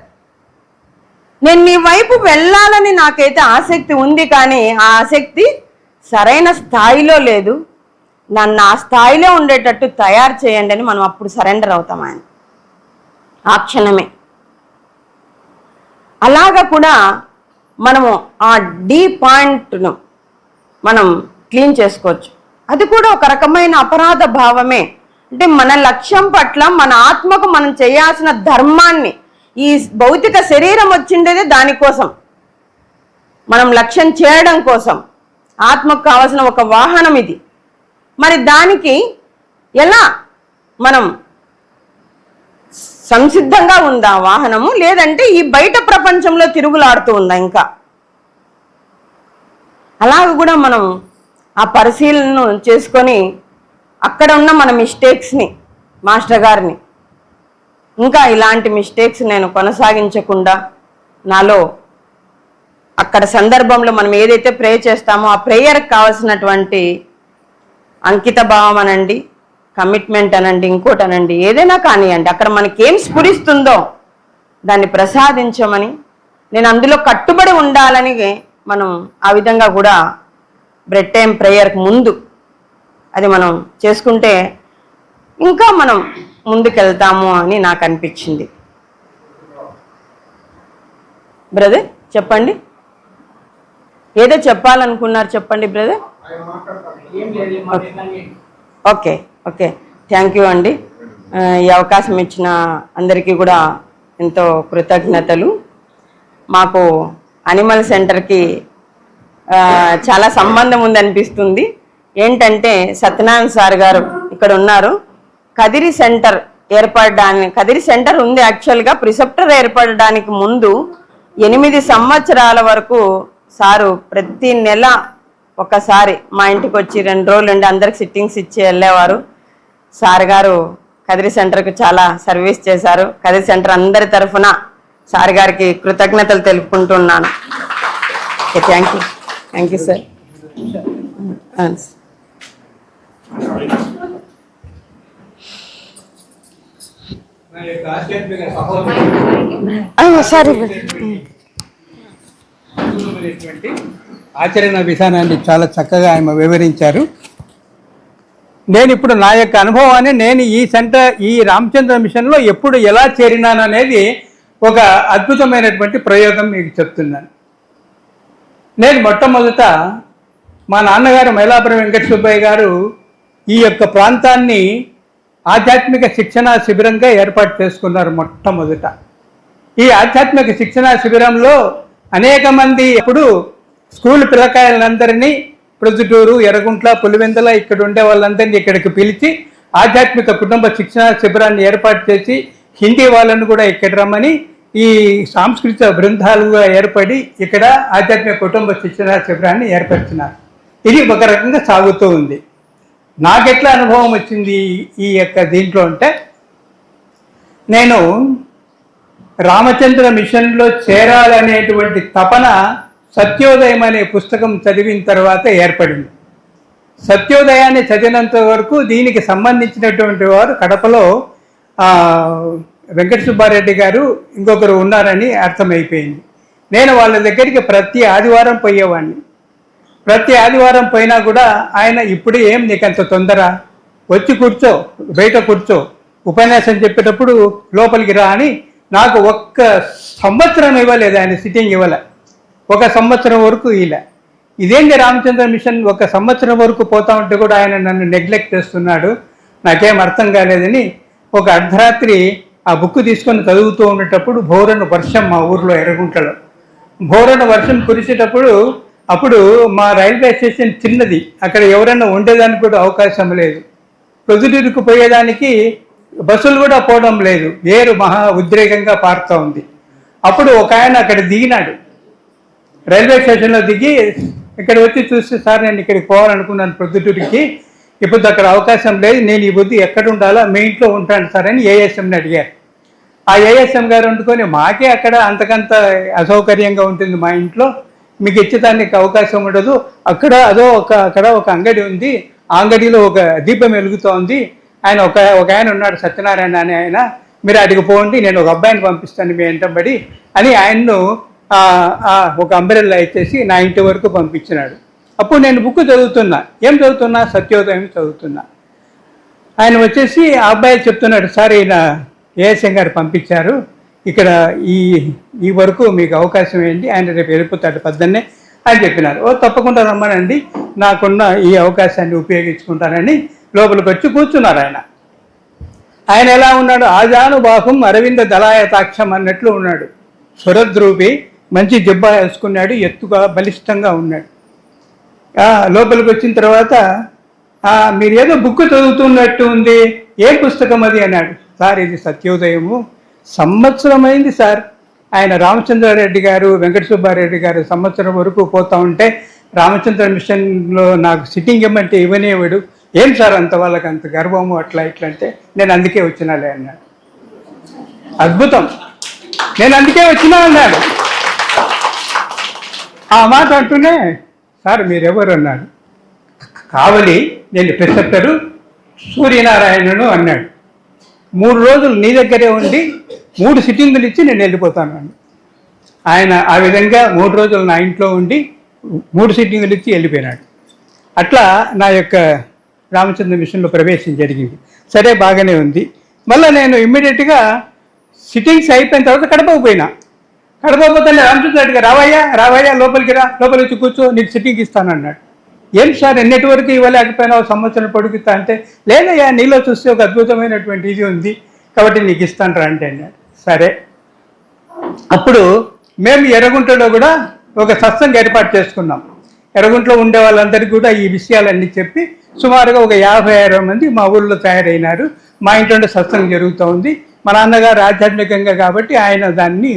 నేను నీ వైపు వెళ్ళాలని నాకైతే ఆసక్తి ఉంది, కానీ ఆ ఆసక్తి సరైన స్థాయిలో లేదు, నన్ను ఆ స్థాయిలో ఉండేటట్టు తయారు చేయండి అని మనం అప్పుడు సరెండర్ అవుతాం ఆయన ఆ క్షణమే. అలాగా కూడా మనము ఆ డీ పాయింట్ను మనం క్లీన్ చేసుకోవచ్చు. అది కూడా ఒక రకమైన అపరాధ భావమే. అంటే మన లక్ష్యం పట్ల, మన ఆత్మకు మనం చేయాల్సిన ధర్మాన్ని, ఈ భౌతిక శరీరం వచ్చిండేదే దానికోసం, మనం లక్ష్యం చేయడం కోసం. ఆత్మకు కావాల్సిన ఒక వాహనం ఇది. మరి దానికి ఎలా మనం సంసిద్ధంగా ఉందా వాహనము, లేదంటే ఈ బయట ప్రపంచంలో తిరుగులాడుతూ ఉందా? ఇంకా అలాగ కూడా మనం ఆ పరిశీలన చేసుకొని అక్కడ ఉన్న మన మిస్టేక్స్ని, మాస్టర్ గారిని, ఇంకా ఇలాంటి మిస్టేక్స్ నేను కొనసాగించకుండా నాలో అక్కడ సందర్భంలో మనం ఏదైతే ప్రే చేస్తామో ఆ ప్రేయర్కి కావాల్సినటువంటి అంకిత భావం అనండి, కమిట్మెంట్ అనండి, ఇంకోటి అనండి, ఏదైనా కానివ్వండి, అక్కడ మనకేం స్ఫురిస్తుందో దాన్ని ప్రసాదించమని, నేను అందులో కట్టుబడి ఉండాలని మనం ఆ విధంగా కూడా బ్రెడ్ టైం ప్రేయర్కి ముందు అది మనం చేసుకుంటే ఇంకా మనం ముందుకెళ్తాము అని నాకు అనిపించింది. బ్రదర్ చెప్పండి, ఏదో చెప్పాలనుకున్నారు, చెప్పండి brother. Okay okay, thank you అండి. ఈ అవకాశం ఇచ్చిన అందరికీ కూడా ఎంతో కృతజ్ఞతలు. మాకు అనిమల్ సెంటర్కి చాలా సంబంధం ఉందనిపిస్తుంది. ఏంటంటే సత్యనారాయణ సార్ గారు ఇక్కడ ఉన్నారు. కదిరి సెంటర్ కదిరి సెంటర్ ఉంది యాక్చువల్గా. ప్రిసెప్టర్ ఏర్పడడానికి ముందు 8 సంవత్సరాల వరకు సారు ప్రతి నెల ఒకసారి మా ఇంటికి వచ్చి 2 రోజులు ఉండి అందరికి సిట్టింగ్స్ ఇచ్చి వెళ్ళేవారు. సార్ గారు కదిరి సెంటర్కి చాలా సర్వీస్ చేశారు. కదిరి సెంటర్ అందరి తరఫున సార్ గారికి కృతజ్ఞతలు తెలుపుకుంటున్నాను. Okay, thank you sir. Sorry, ఆచరణ విధానాన్ని చాలా చక్కగా ఆయన వివరించారు. నేను ఇప్పుడు నా యొక్క అనుభవాన్ని నేను ఈ రామచంద్ర మిషన్లో ఎప్పుడు ఎలా చేరినాను అనేది ఒక అద్భుతమైనటువంటి ప్రయోగం మీకు చెప్తున్నాను. నేను మొట్టమొదట మా నాన్నగారు మైలాపురం వెంకట సుబ్బయ్య గారు ఈ యొక్క ప్రాంతాన్ని ఆధ్యాత్మిక శిక్షణా శిబిరంగా ఏర్పాటు చేసుకున్నారు. మొట్టమొదట ఈ ఆధ్యాత్మిక శిక్షణా శిబిరంలో అనేక మంది అప్పుడు స్కూల్ పిల్లకాయలందరినీ ప్రొద్దుటూరు, ఎర్రగుంట్ల, పులివెందుల ఇక్కడ ఉండే వాళ్ళందరినీ ఇక్కడికి పిలిచి ఆధ్యాత్మిక కుటుంబ శిక్షణా శిబిరాన్ని ఏర్పాటు చేసి హిందీ వాళ్ళను కూడా ఇక్కడ రమ్మని ఈ సాంస్కృతిక బృందాలుగా ఏర్పడి ఇక్కడ ఆధ్యాత్మిక కుటుంబ శిక్షణా శిబిరాన్ని ఏర్పరిచినారు. ఇది ఒక రకంగా సాగుతూ ఉంది. నాకెట్లా అనుభవం వచ్చింది ఈ యొక్క దీంట్లో అంటే, నేను రామచంద్ర మిషన్లో చేరాలనేటువంటి తపన సత్యోదయం అనే పుస్తకం చదివిన తర్వాత ఏర్పడింది. సత్యోదయాన్ని చదివినంత వరకు దీనికి సంబంధించినటువంటి వారు కడపలో వెంకట సుబ్బారెడ్డి గారు ఇంకొకరు ఉన్నారని అర్థమైపోయింది. నేను వాళ్ళ దగ్గరికి ప్రతి ఆదివారం పోయేవాడిని. ప్రతి ఆదివారం పోయినా కూడా ఆయన ఇప్పుడు ఏం నీకు అంత తొందర, వచ్చి కూర్చో, బయట కూర్చో, ఉపన్యాసం చెప్పేటప్పుడు లోపలికి రా అని నాకు 1 సంవత్సరం ఇవ్వలేదు. ఆయన సిట్టింగ్ ఇవ్వలే. 1 సంవత్సరం వరకు ఇలా ఇదేంటి రామచంద్ర మిషన్ 1 సంవత్సరం వరకు పోతా ఉంటే కూడా ఆయన నన్ను నెగ్లెక్ట్ చేస్తున్నాడు, నాకేం అర్థం కాలేదని ఒక అర్ధరాత్రి ఆ బుక్ తీసుకొని చదువుతూ ఉండేటప్పుడు భోరను వర్షం మా ఊర్లో ఎర్రగుంటలో ఘోరన వర్షం కురిసేటప్పుడు అప్పుడు మా రైల్వే స్టేషన్ చిన్నది, అక్కడ ఎవరైనా ఉండేదానికి కూడా అవకాశం లేదు. ప్రొద్దుటూరుకు పోయేదానికి బస్సులు కూడా పోవడం లేదు, ఏరు మహా ఉద్రేకంగా పారుతూ ఉంది. అప్పుడు ఒక ఆయన అక్కడ దిగినాడు, రైల్వే స్టేషన్లో దిగి ఇక్కడ వచ్చి చూస్తే, సార్ నేను ఇక్కడికి పోవాలనుకున్నాను ప్రొద్దుటూరుకి, ఇప్పుడు అక్కడ అవకాశం లేదు, నేను ఈ బుద్ధి ఎక్కడ ఉండాలా, మీ ఇంట్లో ఉంటాను సార్ అని ఏఎస్ఎంని అడిగారు. ఆ ఏఎస్ఎం గారు వండుకొని, మాకే అక్కడ అంతకంత అసౌకర్యంగా ఉంటుంది మా ఇంట్లో, మీకు ఇచ్చేదానికి అవకాశం ఉండదు, అక్కడ అక్కడ ఒక అంగడి ఉంది, ఆ అంగడిలో ఒక దీపం వెలుగుతూ ఉంది, ఆయన ఒక ఆయన ఉన్నాడు సత్యనారాయణ అని ఆయన, మీరు అడిగి పోండి, నేను ఒక అబ్బాయిని పంపిస్తాను మీ వెంటబడి అని ఆయన్ను ఒక అంబ్రెల్లా ఇచ్చేసి నా ఇంటి వరకు పంపించినాడు. అప్పుడు నేను బుక్ చదువుతున్నా, ఏం చదువుతున్నా, సత్యోదయం చదువుతున్నా. ఆయన వచ్చేసి ఆ అబ్బాయి చెప్తున్నాడు, సార్ ఈయన ఏఎస్ఎం గారు పంపించారు, ఇక్కడ ఈ వరకు మీకు అవకాశం ఏంటి, ఆయన రేపు వెళ్ళిపోతాడు పొద్దున్నే అని చెప్పినారు. తప్పకుండా రమ్మనండి, నాకున్న ఈ అవకాశాన్ని ఉపయోగించుకుంటానని లోపలికి వచ్చి కూర్చున్నారు. ఆయన ఎలా ఉన్నాడు, ఆజానుబాహుం అరవింద దళాయతాక్షం అన్నట్లు ఉన్నాడు, స్వరద్రూపి, మంచి జబ్బా వేసుకున్నాడు, ఎత్తుగా బలిష్టంగా ఉన్నాడు. లోపలికి వచ్చిన తర్వాత, మీరు ఏదో బుక్ చదువుతున్నట్టు ఉంది, ఏ పుస్తకం అది అన్నాడు. సార్ ఇది సత్యోదయము, సంవత్సరమైంది సార్, ఆయన రామచంద్రారెడ్డి గారు వెంకట సుబ్బారెడ్డి గారు సంవత్సరం వరకు పోతా ఉంటే రామచంద్ర మిషన్లో నాకు సిట్టింగ్ ఇవ్వమంటే ఇవ్వనేవాడు, ఏం సార్ అంత వాళ్ళకి అంత గర్వము అట్లా ఇట్లా అంటే, నేను అందుకే వచ్చినాలే అన్నాడు. అద్భుతం, నేను అందుకే వచ్చినా అన్నాడు. ఆ మాట అంటూనే, సార్ మీరెవరు అన్నాడు. కావలి, నేను ప్రిసెప్టరు సూర్యనారాయణను అన్నాడు. 3 రోజులు నీ దగ్గరే ఉండి 3 సిట్టింగులు ఇచ్చి నేను వెళ్ళిపోతాను అని ఆయన ఆ విధంగా 3 రోజులు నా ఇంట్లో ఉండి 3 సిట్టింగులు ఇచ్చి వెళ్ళిపోయినాడు. అట్లా నా యొక్క రామచంద్ర మిషన్లో ప్రవేశం జరిగింది. సరే, బాగానే ఉంది. మళ్ళీ నేను ఇమ్మీడియట్గా సిట్టింగ్స్ అయిపోయిన తర్వాత కడపకు పోయినా. కడపకు పోతే రామచంద్ర రెడ్డి గారు, రావయ్యా లోపలికి రా, లోపలికి వచ్చి కూర్చో, నీకు సిట్టింగ్ ఇస్తానన్నాడు. ఏం సార్ ఎన్నటి వరకు ఇవ్వలేకపోయినా సంవత్సరం పొడుగుతా అంటే, లేదయ్యా నీలో చూస్తే ఒక అద్భుతమైనటువంటి ఇది ఉంది కాబట్టి నీకు ఇస్తాను రా అంటే అన్నాడు. సరే, అప్పుడు మేము ఎర్రగుంటలో కూడా ఒక సత్సంగం ఏర్పాటు చేసుకున్నాం. ఎర్రగుంటలో ఉండే వాళ్ళందరికీ కూడా ఈ విషయాలన్నీ చెప్పి సుమారుగా ఒక 50-60 మంది మా ఊళ్ళో తయారైనారు. మా ఇంట్లో సత్సంగం జరుగుతూ ఉంది. మా నాన్నగారు ఆధ్యాత్మికంగా కాబట్టి ఆయన దాన్ని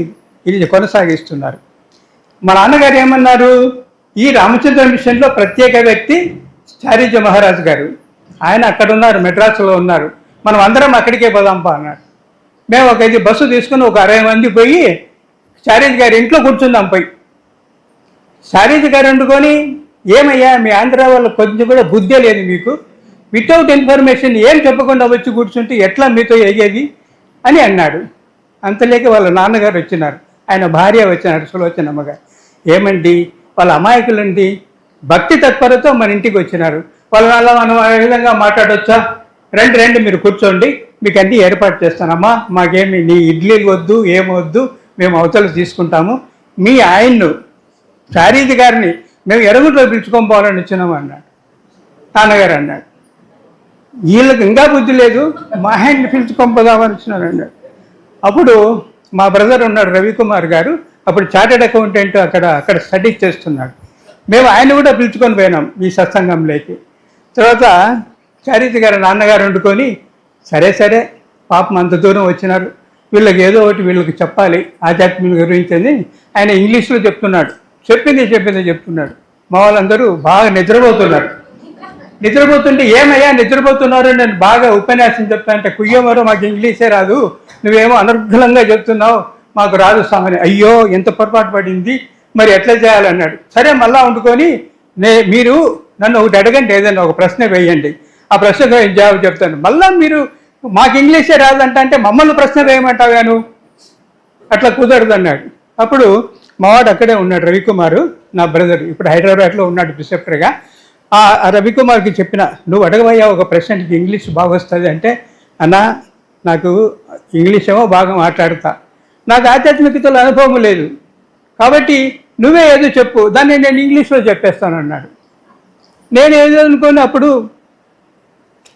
ఇది కొనసాగిస్తున్నారు. మా నాన్నగారు ఏమన్నారు, ఈ రామచంద్ర మిషన్లో ప్రత్యేక వ్యక్తి చారీజ మహారాజు గారు, ఆయన అక్కడ ఉన్నారు, మెడ్రాసులో ఉన్నారు, మనం అందరం అక్కడికే పోదాంపా అన్నాడు. మేము ఒక బస్సు తీసుకుని ఒక 60 మంది పోయి చారీజ్ గారి ఇంట్లో కూర్చుందాం. పోయి చారీజ్ గారు వండుకొని, ఏమయ్యా మీ ఆంధ్ర వాళ్ళు కొంచెం కూడా బుద్ధే లేదు మీకు, వితౌట్ ఇన్ఫర్మేషన్ ఏం చెప్పకుండా వచ్చి కూర్చుంటే ఎట్లా మీతో ఎగేది అని అన్నాడు. అంతలేక వాళ్ళ నాన్నగారు వచ్చినారు, ఆయన భార్య వచ్చినారు, సులోచనమ్మ గారు. ఏమండి వాళ్ళ అమాయకులండి, భక్తి తత్పరతో మన ఇంటికి వచ్చినారు, వాళ్ళ మనం ఆ విధంగా మాట్లాడొచ్చా, రండి మీరు కూర్చోండి, మీకు అన్నీ ఏర్పాటు చేస్తానమ్మా, మాకేమి నీ ఇడ్లీలు వద్దు ఏమొద్దు, మేము అవతల తీసుకుంటాము, మీ ఆయన్ను చారీజ్ గారిని మేము ఎరుగుంట్లో పిలుచుకొని పోవాలని వచ్చినాము అన్నాడు. నాన్నగారు అన్నాడు, వీళ్ళకి ఇంకా బుద్ధి లేదు, మా ఆయన్ని పిలుచుకొని పోదామని వచ్చినారు అన్నాడు. అప్పుడు మా బ్రదర్ ఉన్నాడు రవికుమార్ గారు, అప్పుడు చార్టెడ్ అకౌంటెంట్ అక్కడ స్టడీ చేస్తున్నాడు. మేము ఆయన కూడా పిలుచుకొని పోయినాం ఈ సత్సంగంలోకి. తర్వాత చారీజ్ గారు నాన్నగారు వండుకొని, సరే పాపం అంత దూరం వచ్చినారు, వీళ్ళకి ఏదో ఒకటి వీళ్ళకి చెప్పాలి ఆధ్యాత్మిక గురించి అని ఆయన ఇంగ్లీష్లో చెప్తున్నాడు. చెప్పింది చెప్తున్నాడు. మా వాళ్ళందరూ బాగా నిద్రపోతుంటే, ఏమయ్యా నిద్రపోతున్నారు, నేను బాగా ఉపన్యాసం చెప్తానంటే, కుయ్యమరో మాకు ఇంగ్లీషే రాదు, నువ్వేమో అనర్గళంగా చెప్తున్నావు, మాకు రాదు సామని. అయ్యో ఎంత పొరపాటు పడింది, మరి ఎట్లా చేయాలన్నాడు. సరే మళ్ళా వండుకొని, మీరు నన్ను ఒకటి అడగండి, ఏదైనా ఒక ప్రశ్న వేయండి, ఆ ప్రశ్నకు జవాబు చెప్తాను. మళ్ళా మీరు మాకు ఇంగ్లీషే రాదంటే మమ్మల్ని ప్రశ్న వేయమంటావాను, అట్లా కుదరదు అన్నాడు. అప్పుడు మావాడు అక్కడే ఉన్నాడు రవికుమారు, నా బ్రదర్, ఇప్పుడు హైదరాబాద్లో ఉన్నాడు ప్రిసెప్టర్గా. ఆ రవికుమార్కి చెప్పిన, నువ్వు అడగవయ్యా ఒక ప్రశ్నకి ఇంగ్లీష్ బాగా వస్తుంది అంటే, అన్నా నాకు ఇంగ్లీష్ ఏమో బాగా మాట్లాడతా, నాకు ఆధ్యాత్మికతలో అనుభవం లేదు, కాబట్టి నువ్వే ఏదో చెప్పు, దాన్ని నేను ఇంగ్లీష్లో చెప్పేస్తాను అన్నాడు. నేను ఏదో అనుకోని అప్పుడు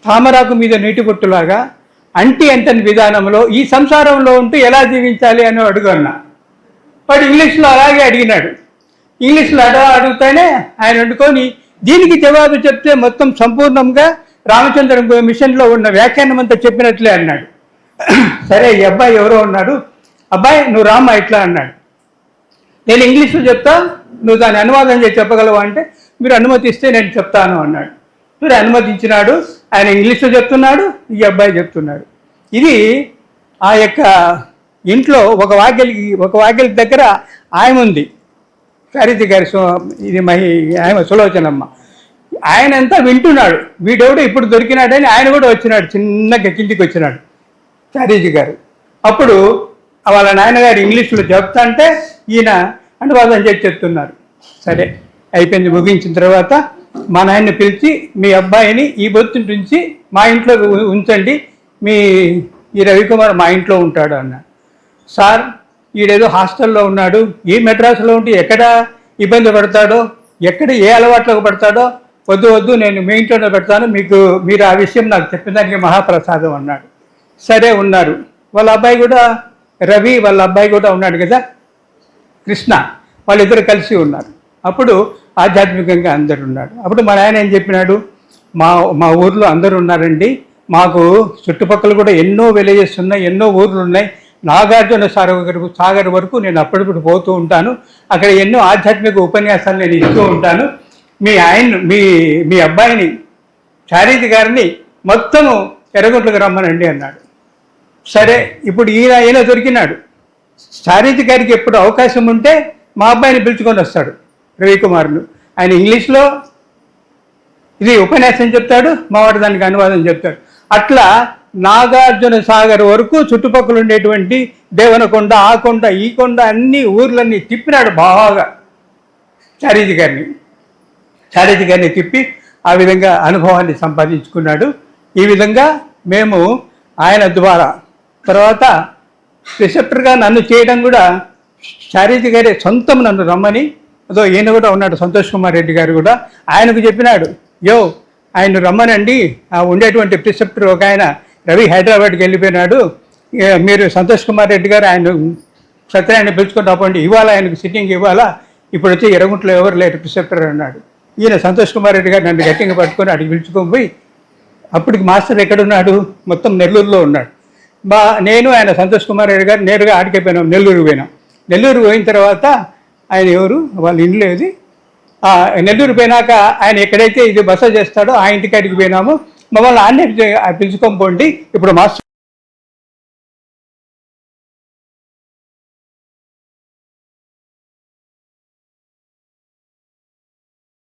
తామరాకు మీద నీటి పొట్టులాగా అంటి అంటని విధానంలో ఈ సంసారంలో ఉంటూ ఎలా జీవించాలి అని అడుగన్నా. వాడు ఇంగ్లీష్లో అలాగే అడిగినాడు. ఇంగ్లీష్లో అడుగుతానే ఆయన వండుకొని దీనికి జవాబు చెప్తే మొత్తం సంపూర్ణంగా రామచంద్ర మిషన్లో ఉన్న వ్యాఖ్యానం అంతా చెప్పినట్లే అన్నాడు. సరే ఈ అబ్బాయి ఎవరో ఉన్నాడు, అబ్బాయి నువ్వు రామ్మా ఇట్లా అన్నాడు. నేను ఇంగ్లీష్లో చెప్తా, నువ్వు దాన్ని అనువాదం చేసి చెప్పగలవా అంటే మీరు అనుమతిస్తే నేను చెప్తాను అన్నాడు. మీరు అనుమతించినాడు. ఆయన ఇంగ్లీష్లో చెప్తున్నాడు, ఈ అబ్బాయి చెప్తున్నాడు. ఇది ఆ యొక్క ఇంట్లో ఒక వాకిలి దగ్గర ఆయన ఉంది, సారిథి గారి ఇది ఆయన సులోచనమ్మ. ఆయన అంతా వింటున్నాడు. వీడెవడో ఇప్పుడు దొరికినాడని ఆయన కూడా వచ్చినాడు, చిన్నగా కిందికి వచ్చినాడు సారిథి గారు. అప్పుడు వాళ్ళ నాయనగారు ఇంగ్లీష్లో చెప్తా అంటే ఈయన అనువాదం చేసి చెప్తున్నారు. సరే అయిపోయింది. ముగించిన తర్వాత మా నాయన్ని పిలిచి మీ అబ్బాయిని ఈ బొత్తు నుంచి మా ఇంట్లో ఉంచండి, ఈ రవికుమార్ మా ఇంట్లో ఉంటాడు అన్నాడు. సార్ ఈడేదో హాస్టల్లో ఉన్నాడు, ఈ మెడ్రాస్లో ఉంటే ఎక్కడ ఇబ్బంది పడతాడో, ఎక్కడ ఏ అలవాట్లకు పడతాడో, వద్దు నేను మీ ఇంట్లోనే పెడతాను, మీరు ఆ విషయం నాకు చెప్పిన దానికి మహాప్రసాదం అన్నాడు. సరే ఉన్నారు. వాళ్ళ అబ్బాయి కూడా రవి, వాళ్ళ అబ్బాయి కూడా ఉన్నాడు కదా కృష్ణ, వాళ్ళిద్దరు కలిసి ఉన్నారు. అప్పుడు ఆధ్యాత్మికంగా అందరు ఉన్నాడు. అప్పుడు మా నాయన ఏం చెప్పినాడు, మా ఊర్లో అందరు ఉన్నారండి, మాకు చుట్టుపక్కల కూడా ఎన్నో విలేజెస్ ఉన్నాయి, ఎన్నో ఊర్లు ఉన్నాయి, నాగార్జున సాగర్ వరకు నేను అప్పుడప్పుడు పోతూ ఉంటాను, అక్కడ ఎన్నో ఆధ్యాత్మిక ఉపన్యాసాలు నేను ఇస్తూ ఉంటాను, మీ అబ్బాయిని చారీతి గారిని మొత్తము ఎర్రగొట్లకు రమ్మనండి అన్నాడు. సరే ఇప్పుడు ఈయన దొరికినాడు. చారీతి గారికి ఎప్పుడు అవకాశం ఉంటే మా అబ్బాయిని పిలుచుకొని వస్తాడు రవికుమార్ను. ఆయన ఇంగ్లీష్లో ఇది ఉపన్యాసం చెప్తాడు, మావాడు దానికి అనువాదం చెప్తాడు. అట్లా నాగార్జున సాగర్ వరకు చుట్టుపక్కల ఉండేటువంటి దేవనకొండ, ఆ కొండ, ఈ కొండ అన్ని ఊర్లన్నీ తిప్పినాడు బాగా చారీతి గారిని తిప్పి ఆ విధంగా అనుభవాన్ని సంపాదించుకున్నాడు. ఈ విధంగా మేము ఆయన ద్వారా తర్వాత ప్రిసెప్టర్గా నన్ను చేయడం కూడా చారీతి గారే సొంతం నన్ను రమ్మని, అదో ఈయన కూడా ఉన్నాడు సంతోష్ కుమార్ రెడ్డి గారు కూడా, ఆయనకు చెప్పినాడు, ఆయన రమ్మనండి, ఉండేటువంటి ప్రిసెప్టర్ ఒక ఆయన రవి హైదరాబాద్కి వెళ్ళిపోయినాడు, మీరు సంతోష్ కుమార్ రెడ్డి గారు ఆయన సత్యనారాయణ పిలుచుకొని రాపండి, ఇవాళ ఆయనకు సిట్టింగ్ ఇవ్వాలా, ఇప్పుడు వచ్చి ఎర్రగుంటలో ఎవరు లేరు ప్రిసెప్టర్ అన్నాడు. ఈయన సంతోష్ కుమార్ రెడ్డి గారు నన్ను గట్టిగా పట్టుకొని అడిగి పిలుచుకొని పోయి, అప్పటికి మాస్టర్ ఎక్కడున్నాడు, మొత్తం నెల్లూరులో ఉన్నాడు. నేను ఆయన సంతోష్ కుమార్ రెడ్డి గారు నేరుగా ఆడికెళ్ళిపోయినాం, నెల్లూరు పోయిన తర్వాత ఆయన ఎవరు వాళ్ళ ఇంట్లో ఏది నెల్లూరు పోయినాక ఆయన ఎక్కడైతే ఇది బస చేస్తాడో ఆ ఇంటికాడికి పోయినాము. మమ్మల్ని ఆన్నే పిలుచుకొని పోండి, ఇప్పుడు మాస్టర్